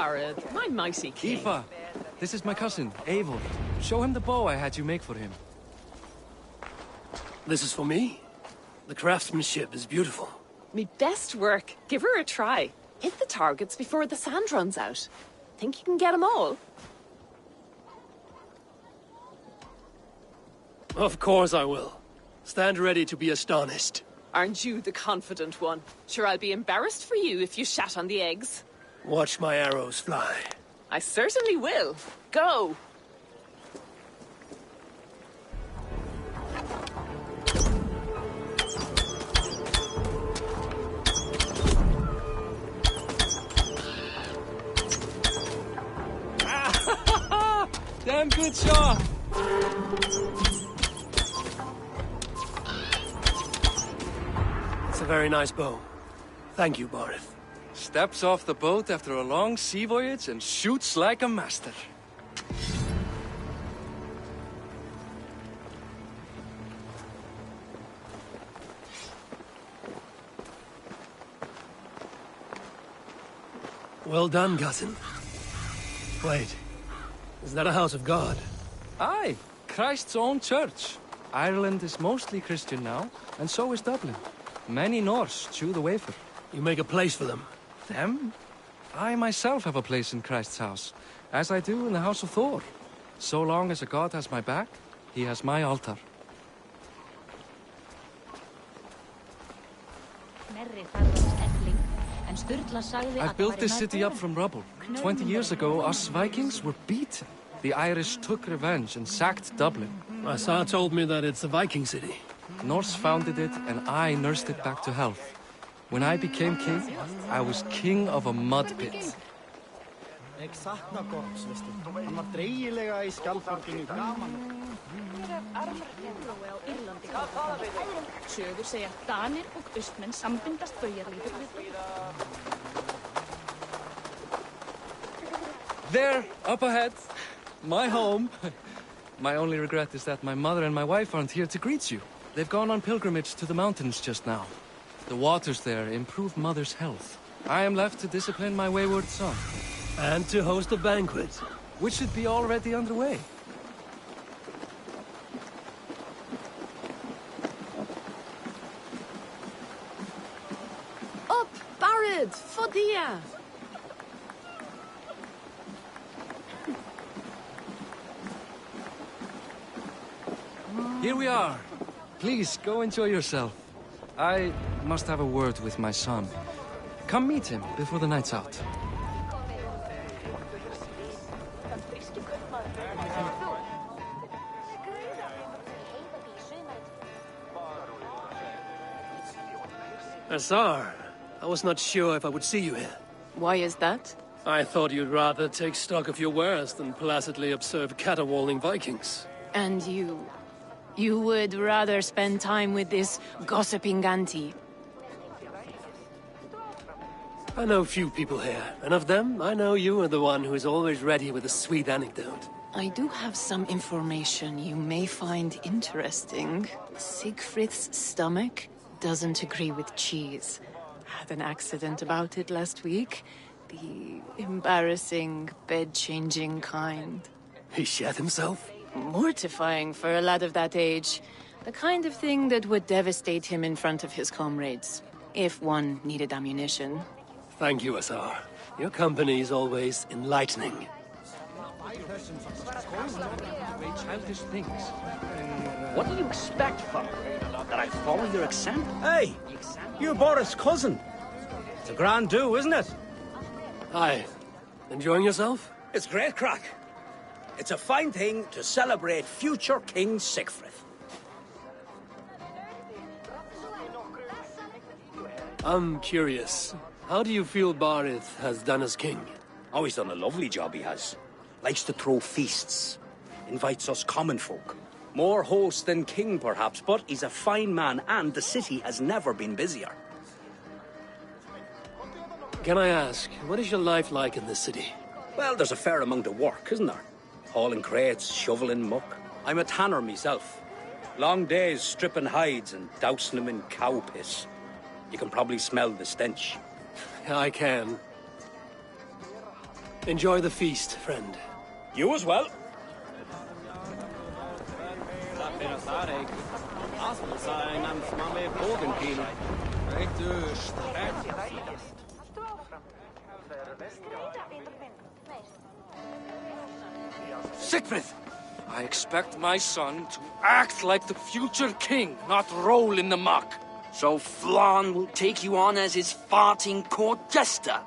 Barad, my mighty king. Aoife, this is my cousin, Eivor. Show him the bow I had you make for him. This is for me? The craftsmanship is beautiful. Me best work. Give her a try. Hit the targets before the sand runs out. Think you can get them all? Of course I will. Stand ready to be astonished. Aren't you the confident one? Sure, I'll be embarrassed for you if you shat on the eggs. Watch my arrows fly. I certainly will. Go! Damn good shot! It's a very nice bow. Thank you, Barith. Steps off the boat after a long sea voyage and shoots like a master. Well done, cousin. Wait, is that a house of God? Aye, Christ's own church. Ireland is mostly Christian now, and so is Dublin. Many Norse chew the wafer. You make a place for them? Them? I myself have a place in Christ's house, as I do in the house of Thor. So long as a god has my back, he has my altar. I built this city up from rubble. 20 years ago, us Vikings were beaten. The Irish took revenge and sacked Dublin. My Sar told me that it's a Viking city. Norse founded it, and I nursed it back to health. When I became king, I was king of a mud pit. Sögur segja að Danir og Austmenn sambindast baujarlífur við. There, up ahead. My home. My only regret is that my mother and my wife aren't here to greet you. They've gone on pilgrimage to the mountains just now. The waters there improve mother's health. I am left to discipline my wayward son. And to host a banquet. Which should be already underway. Up, Barad! Fodia! Here we are. Please, go enjoy yourself. I must have a word with my son. Come meet him before the night's out. Azar, I was not sure if I would see you here. Why is that? I thought you'd rather take stock of your wares than placidly observe caterwauling Vikings. And you... you would rather spend time with this gossiping auntie? I know few people here, and of them, I know you are the one who is always ready with a sweet anecdote. I do have some information you may find interesting. Siegfried's stomach doesn't agree with cheese. Had an accident about it last week. The embarrassing, bed-changing kind. He shat himself? Mortifying for a lad of that age. The kind of thing that would devastate him in front of his comrades. If one needed ammunition. Thank you, Azar. Your company is always enlightening. Childish things. What do you expect, father? That I follow your example? Hey! You're Boris' cousin. It's a grand do, isn't it? Hi. Enjoying yourself? It's great crack. It's a fine thing to celebrate future King Siegfried. I'm curious. How do you feel Barith has done as king? Oh, he's done a lovely job, he has. Likes to throw feasts. Invites us common folk. More host than king, perhaps, but he's a fine man, and the city has never been busier. Can I ask, what is your life like in this city? Well, there's a fair amount of work, isn't there? Hauling crates, shoveling muck. I'm a tanner myself. Long days stripping hides and dousing them in cow piss. You can probably smell the stench. I can. Enjoy the feast, friend. You as well. Siegfried! I expect my son to act like the future king, not roll in the muck. So Flan will take you on as his farting court jester?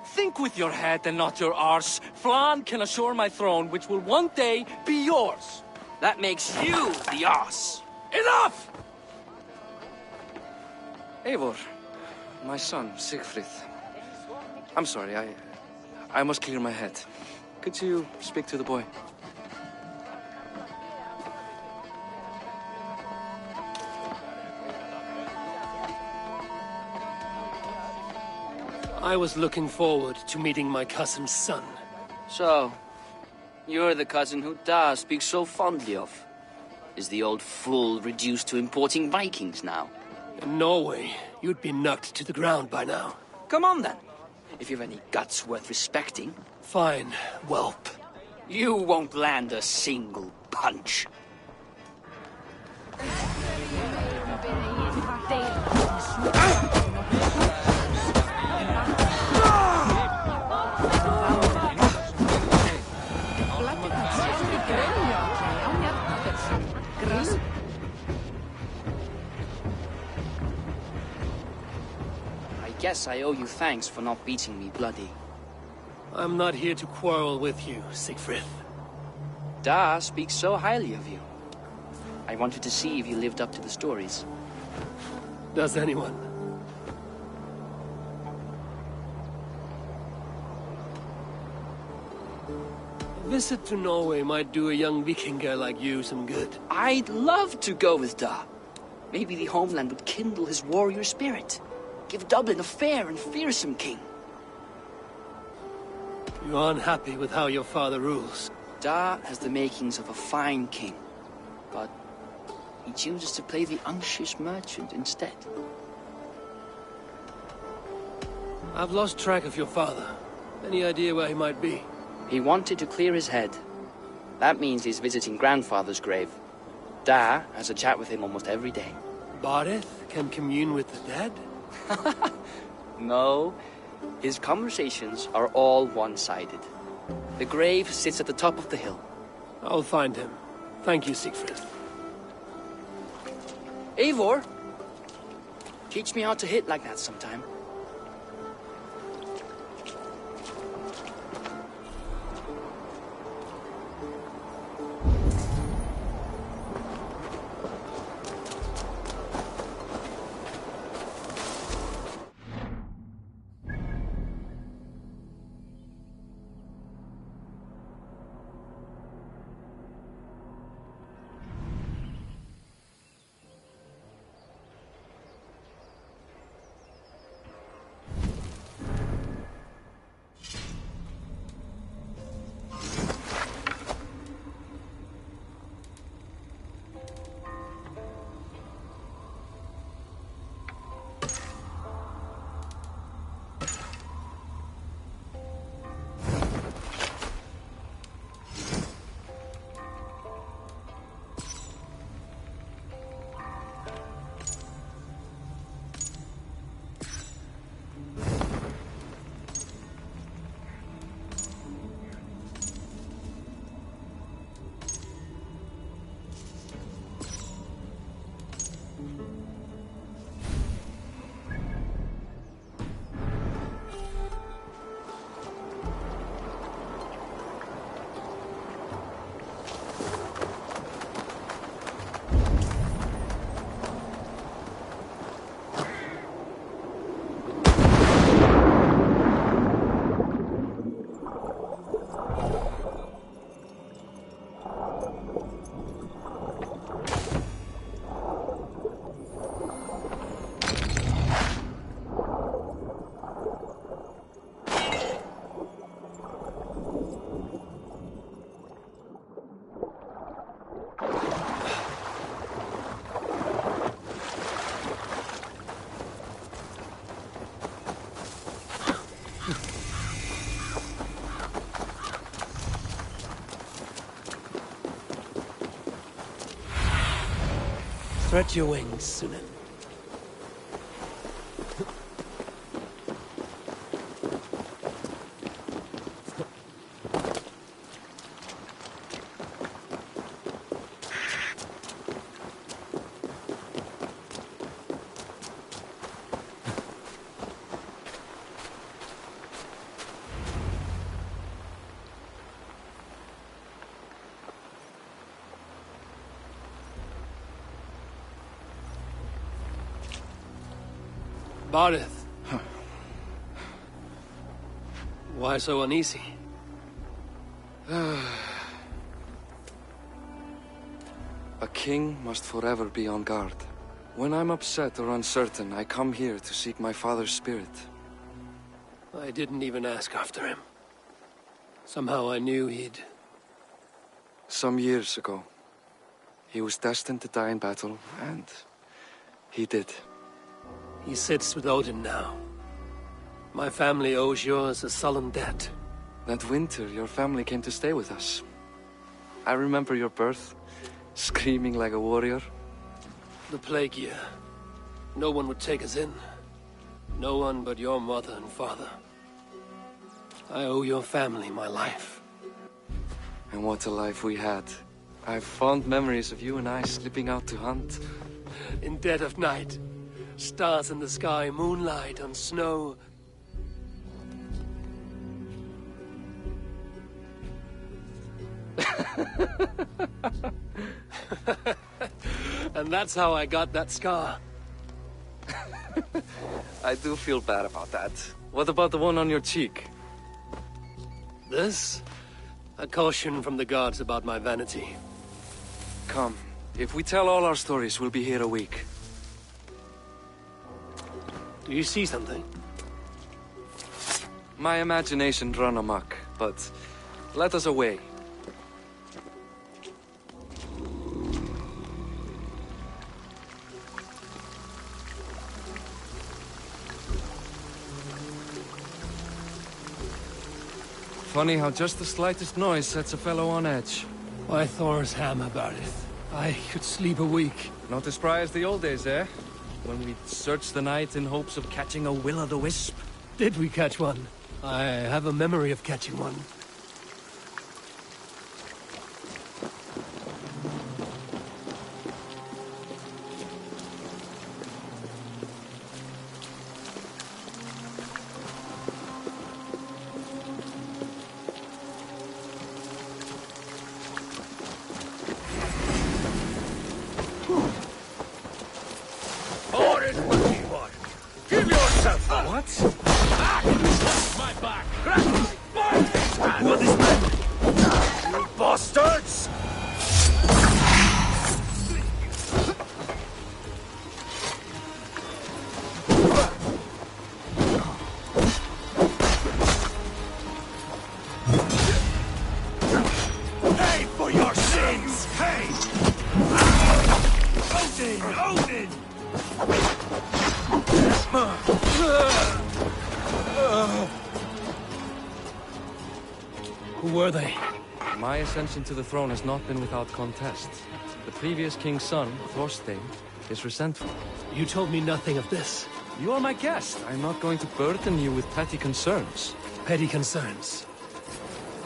Think with your head and not your arse. Flan can assure my throne, which will one day be yours. That makes you the arse. Enough! Eivor, my son, Siegfried. I'm sorry, I must clear my head. Could you speak to the boy? I was looking forward to meeting my cousin's son. So, you're the cousin who Da speaks so fondly of. Is the old fool reduced to importing Vikings now? In Norway, you'd be knocked to the ground by now. Come on then, if you've any guts worth respecting. Fine, whelp. You won't land a single punch. I guess I owe you thanks for not beating me bloody. I'm not here to quarrel with you, Siegfried. Da speaks so highly of you. I wanted to see if you lived up to the stories. Does anyone? A visit to Norway might do a young Vikinger like you some good. I'd love to go with Da. Maybe the homeland would kindle his warrior spirit. Give Dublin a fair and fearsome king. You're unhappy with how your father rules. Da has the makings of a fine king, but he chooses to play the unctuous merchant instead. I've lost track of your father. Any idea where he might be? He wanted to clear his head. That means he's visiting grandfather's grave. Da has a chat with him almost every day. Barith can commune with the dead? No, his conversations are all one-sided. The grave sits at the top of the hill. I'll find him. Thank you, Siegfried. Eivor, teach me how to hit like that sometime. Stretch your wings, Sunan. Barith. Why so uneasy? A king must forever be on guard. When I'm upset or uncertain, I come here to seek my father's spirit. I didn't even ask after him. Somehow I knew he'd... Some years ago, he was destined to die in battle, and he did. He sits with Odin now. My family owes yours a sullen debt. That winter, your family came to stay with us. I remember your birth, screaming like a warrior. The plague year. No one would take us in. No one but your mother and father. I owe your family my life. And what a life we had. I have fond memories of you and I slipping out to hunt. In dead of night. Stars in the sky, moonlight on snow. And that's how I got that scar. I do feel bad about that. What about the one on your cheek? This? A caution from the gods about my vanity. Come. If we tell all our stories, we'll be here a week. Do you see something? My imagination run amok, but let us away. Funny how just the slightest noise sets a fellow on edge. Why Thor's hammer, Barith? I could sleep a week. Not as spry as the old days, eh? When we searched the night in hopes of catching a will-o'-the-wisp. Did we catch one? I have a memory of catching one. What? My back! What is that? You bastards! Pay for your sins! Pay! Odin! Who were they? My ascension to the throne has not been without contest. The previous king's son, Thorstein, is resentful. You told me nothing of this. You are my guest. I'm not going to burden you with petty concerns. Petty concerns.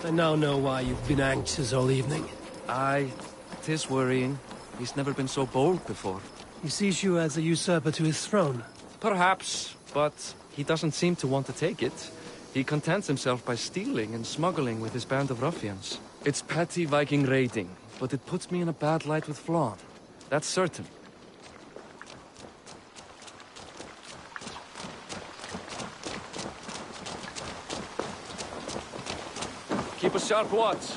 I now know why you've been anxious all evening. Aye, 'tis worrying. He's never been so bold before. He sees you as a usurper to his throne. Perhaps, but he doesn't seem to want to take it. He contents himself by stealing and smuggling with his band of ruffians. It's petty Viking raiding, but it puts me in a bad light with Flann. That's certain. Keep a sharp watch.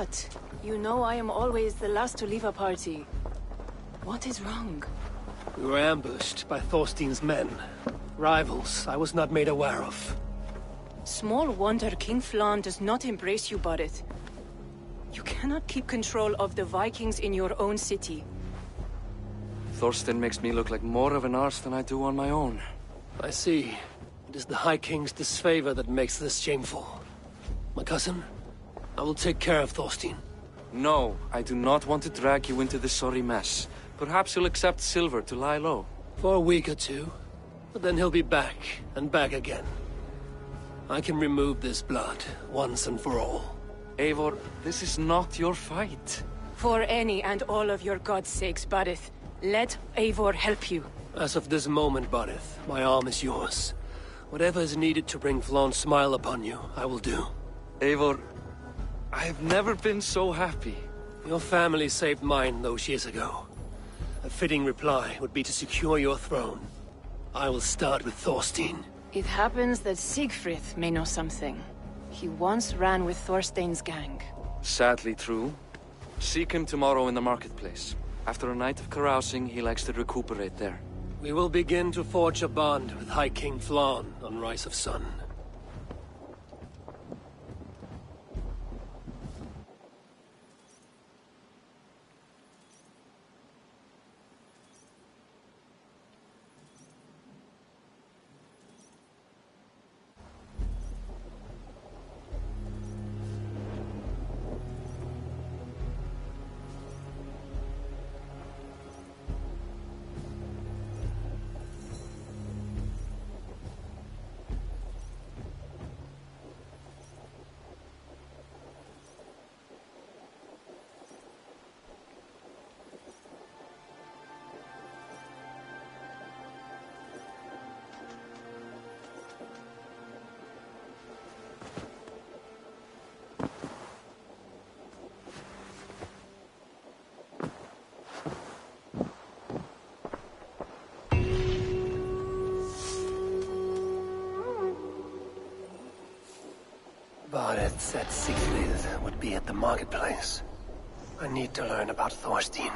What? You know I am always the last to leave a party. What is wrong? We were ambushed by Thorstein's men. Rivals I was not made aware of. Small wonder King Flan does not embrace you, Barret. You cannot keep control of the Vikings in your own city. Thorstein makes me look like more of an arse than I do on my own. I see. It is the High King's disfavor that makes this shameful. My cousin, I will take care of Thorstein. No, I do not want to drag you into this sorry mess. Perhaps you'll accept silver to lie low. For a week or two, but then he'll be back, and back again. I can remove this blood, once and for all. Eivor, this is not your fight. For any and all of your god's sakes, Barret, let Eivor help you. As of this moment, Barith, my arm is yours. Whatever is needed to bring Flaun's smile upon you, I will do. Eivor, I have never been so happy. Your family saved mine those years ago. A fitting reply would be to secure your throne. I will start with Thorstein. It happens that Siegfried may know something. He once ran with Thorstein's gang. Sadly true. Seek him tomorrow in the marketplace. After a night of carousing, he likes to recuperate there. We will begin to forge a bond with High King Flan on Rise of Sun. Barret said Siegfried would be at the marketplace. I need to learn about Thorstein.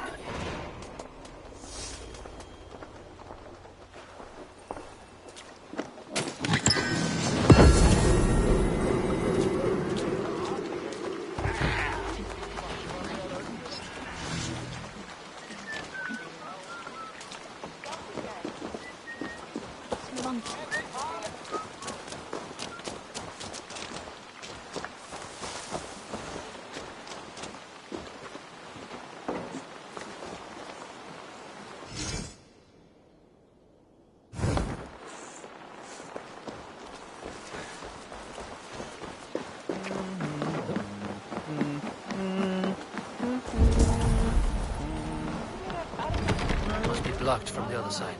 Blocked from the other side.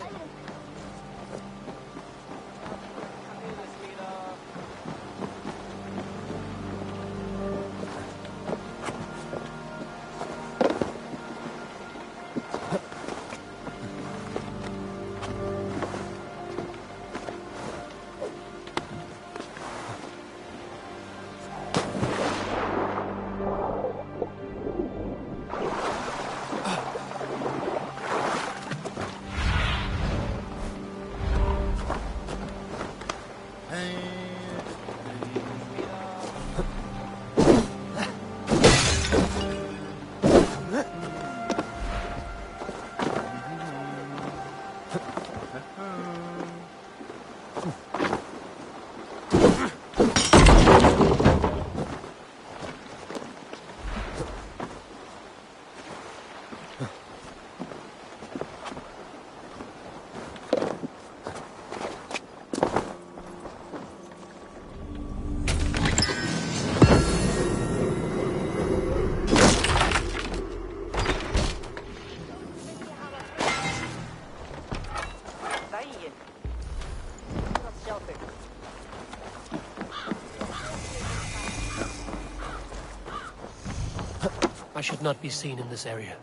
I should not be seen in this area.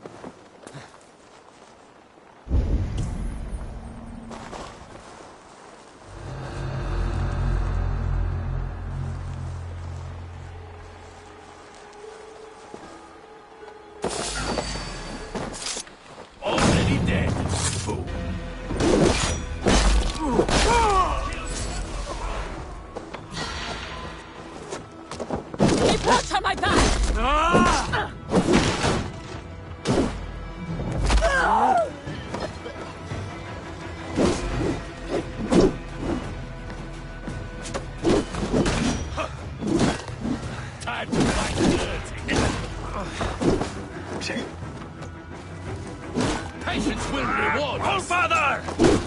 Patience will reward us. All father!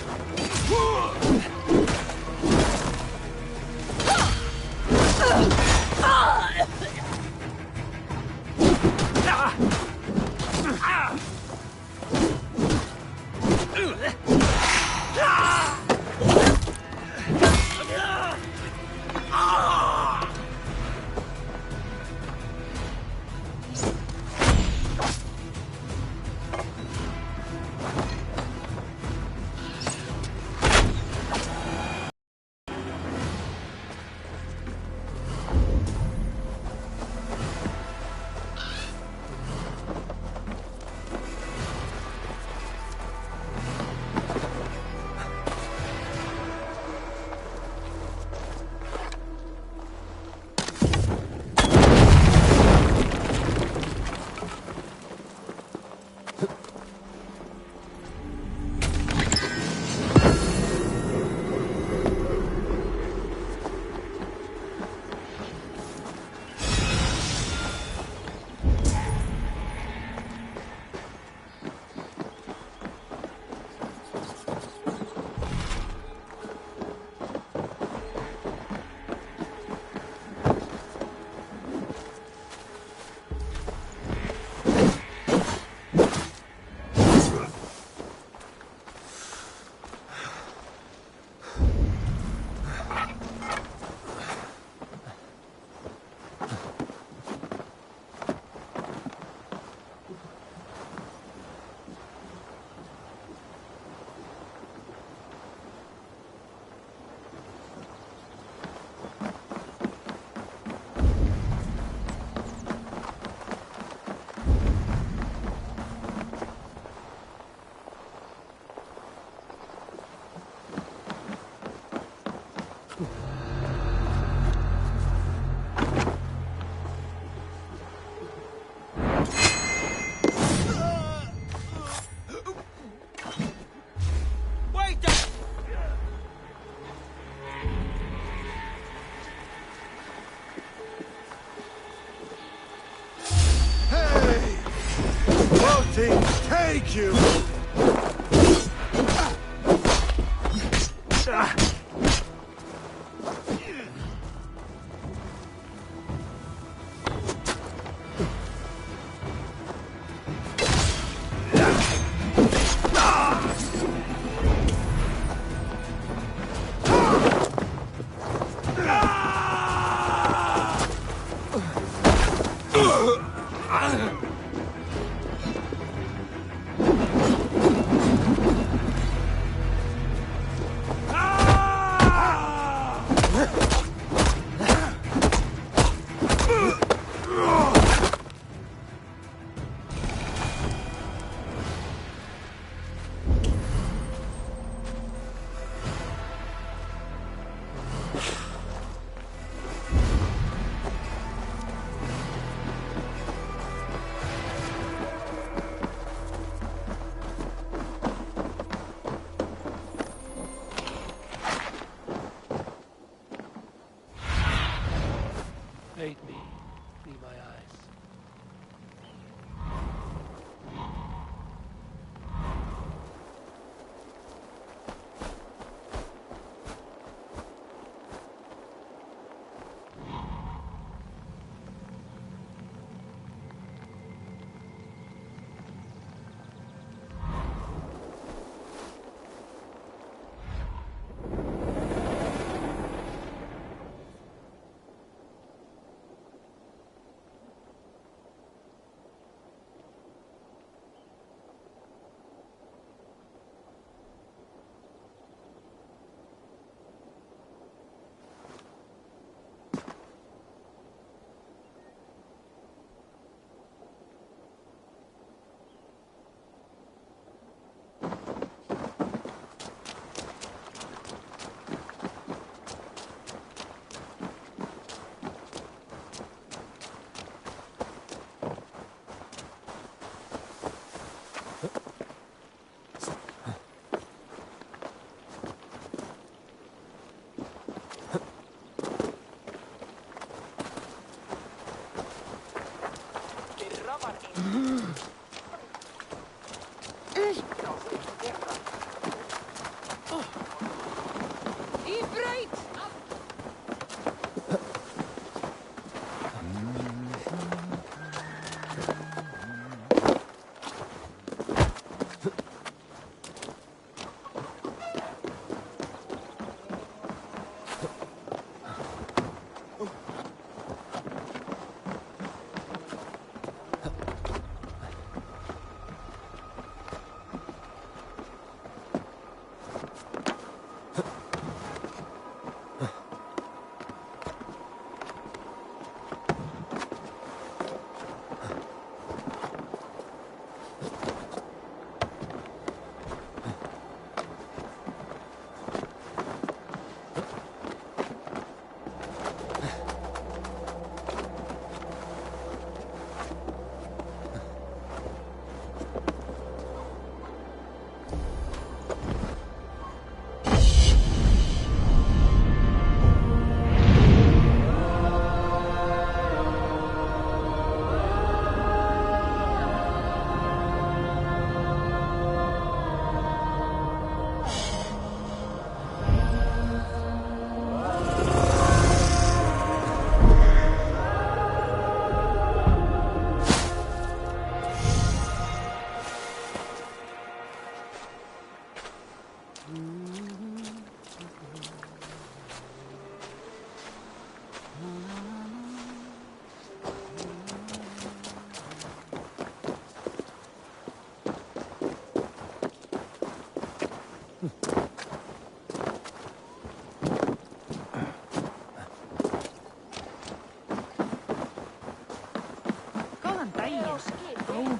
Take you!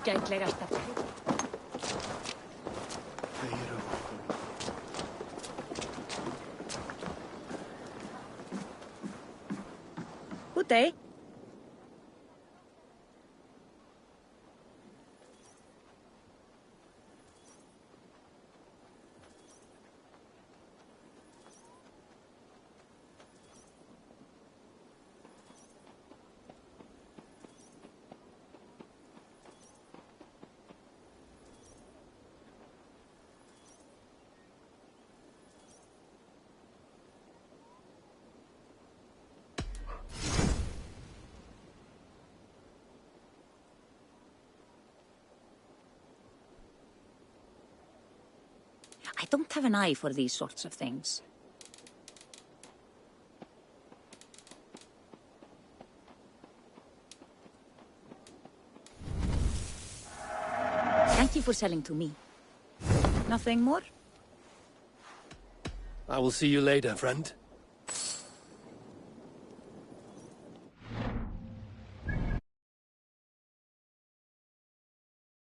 Ágætlegasta. Good day. I don't have an eye for these sorts of things. Thank you for selling to me. Nothing more? I will see you later, friend.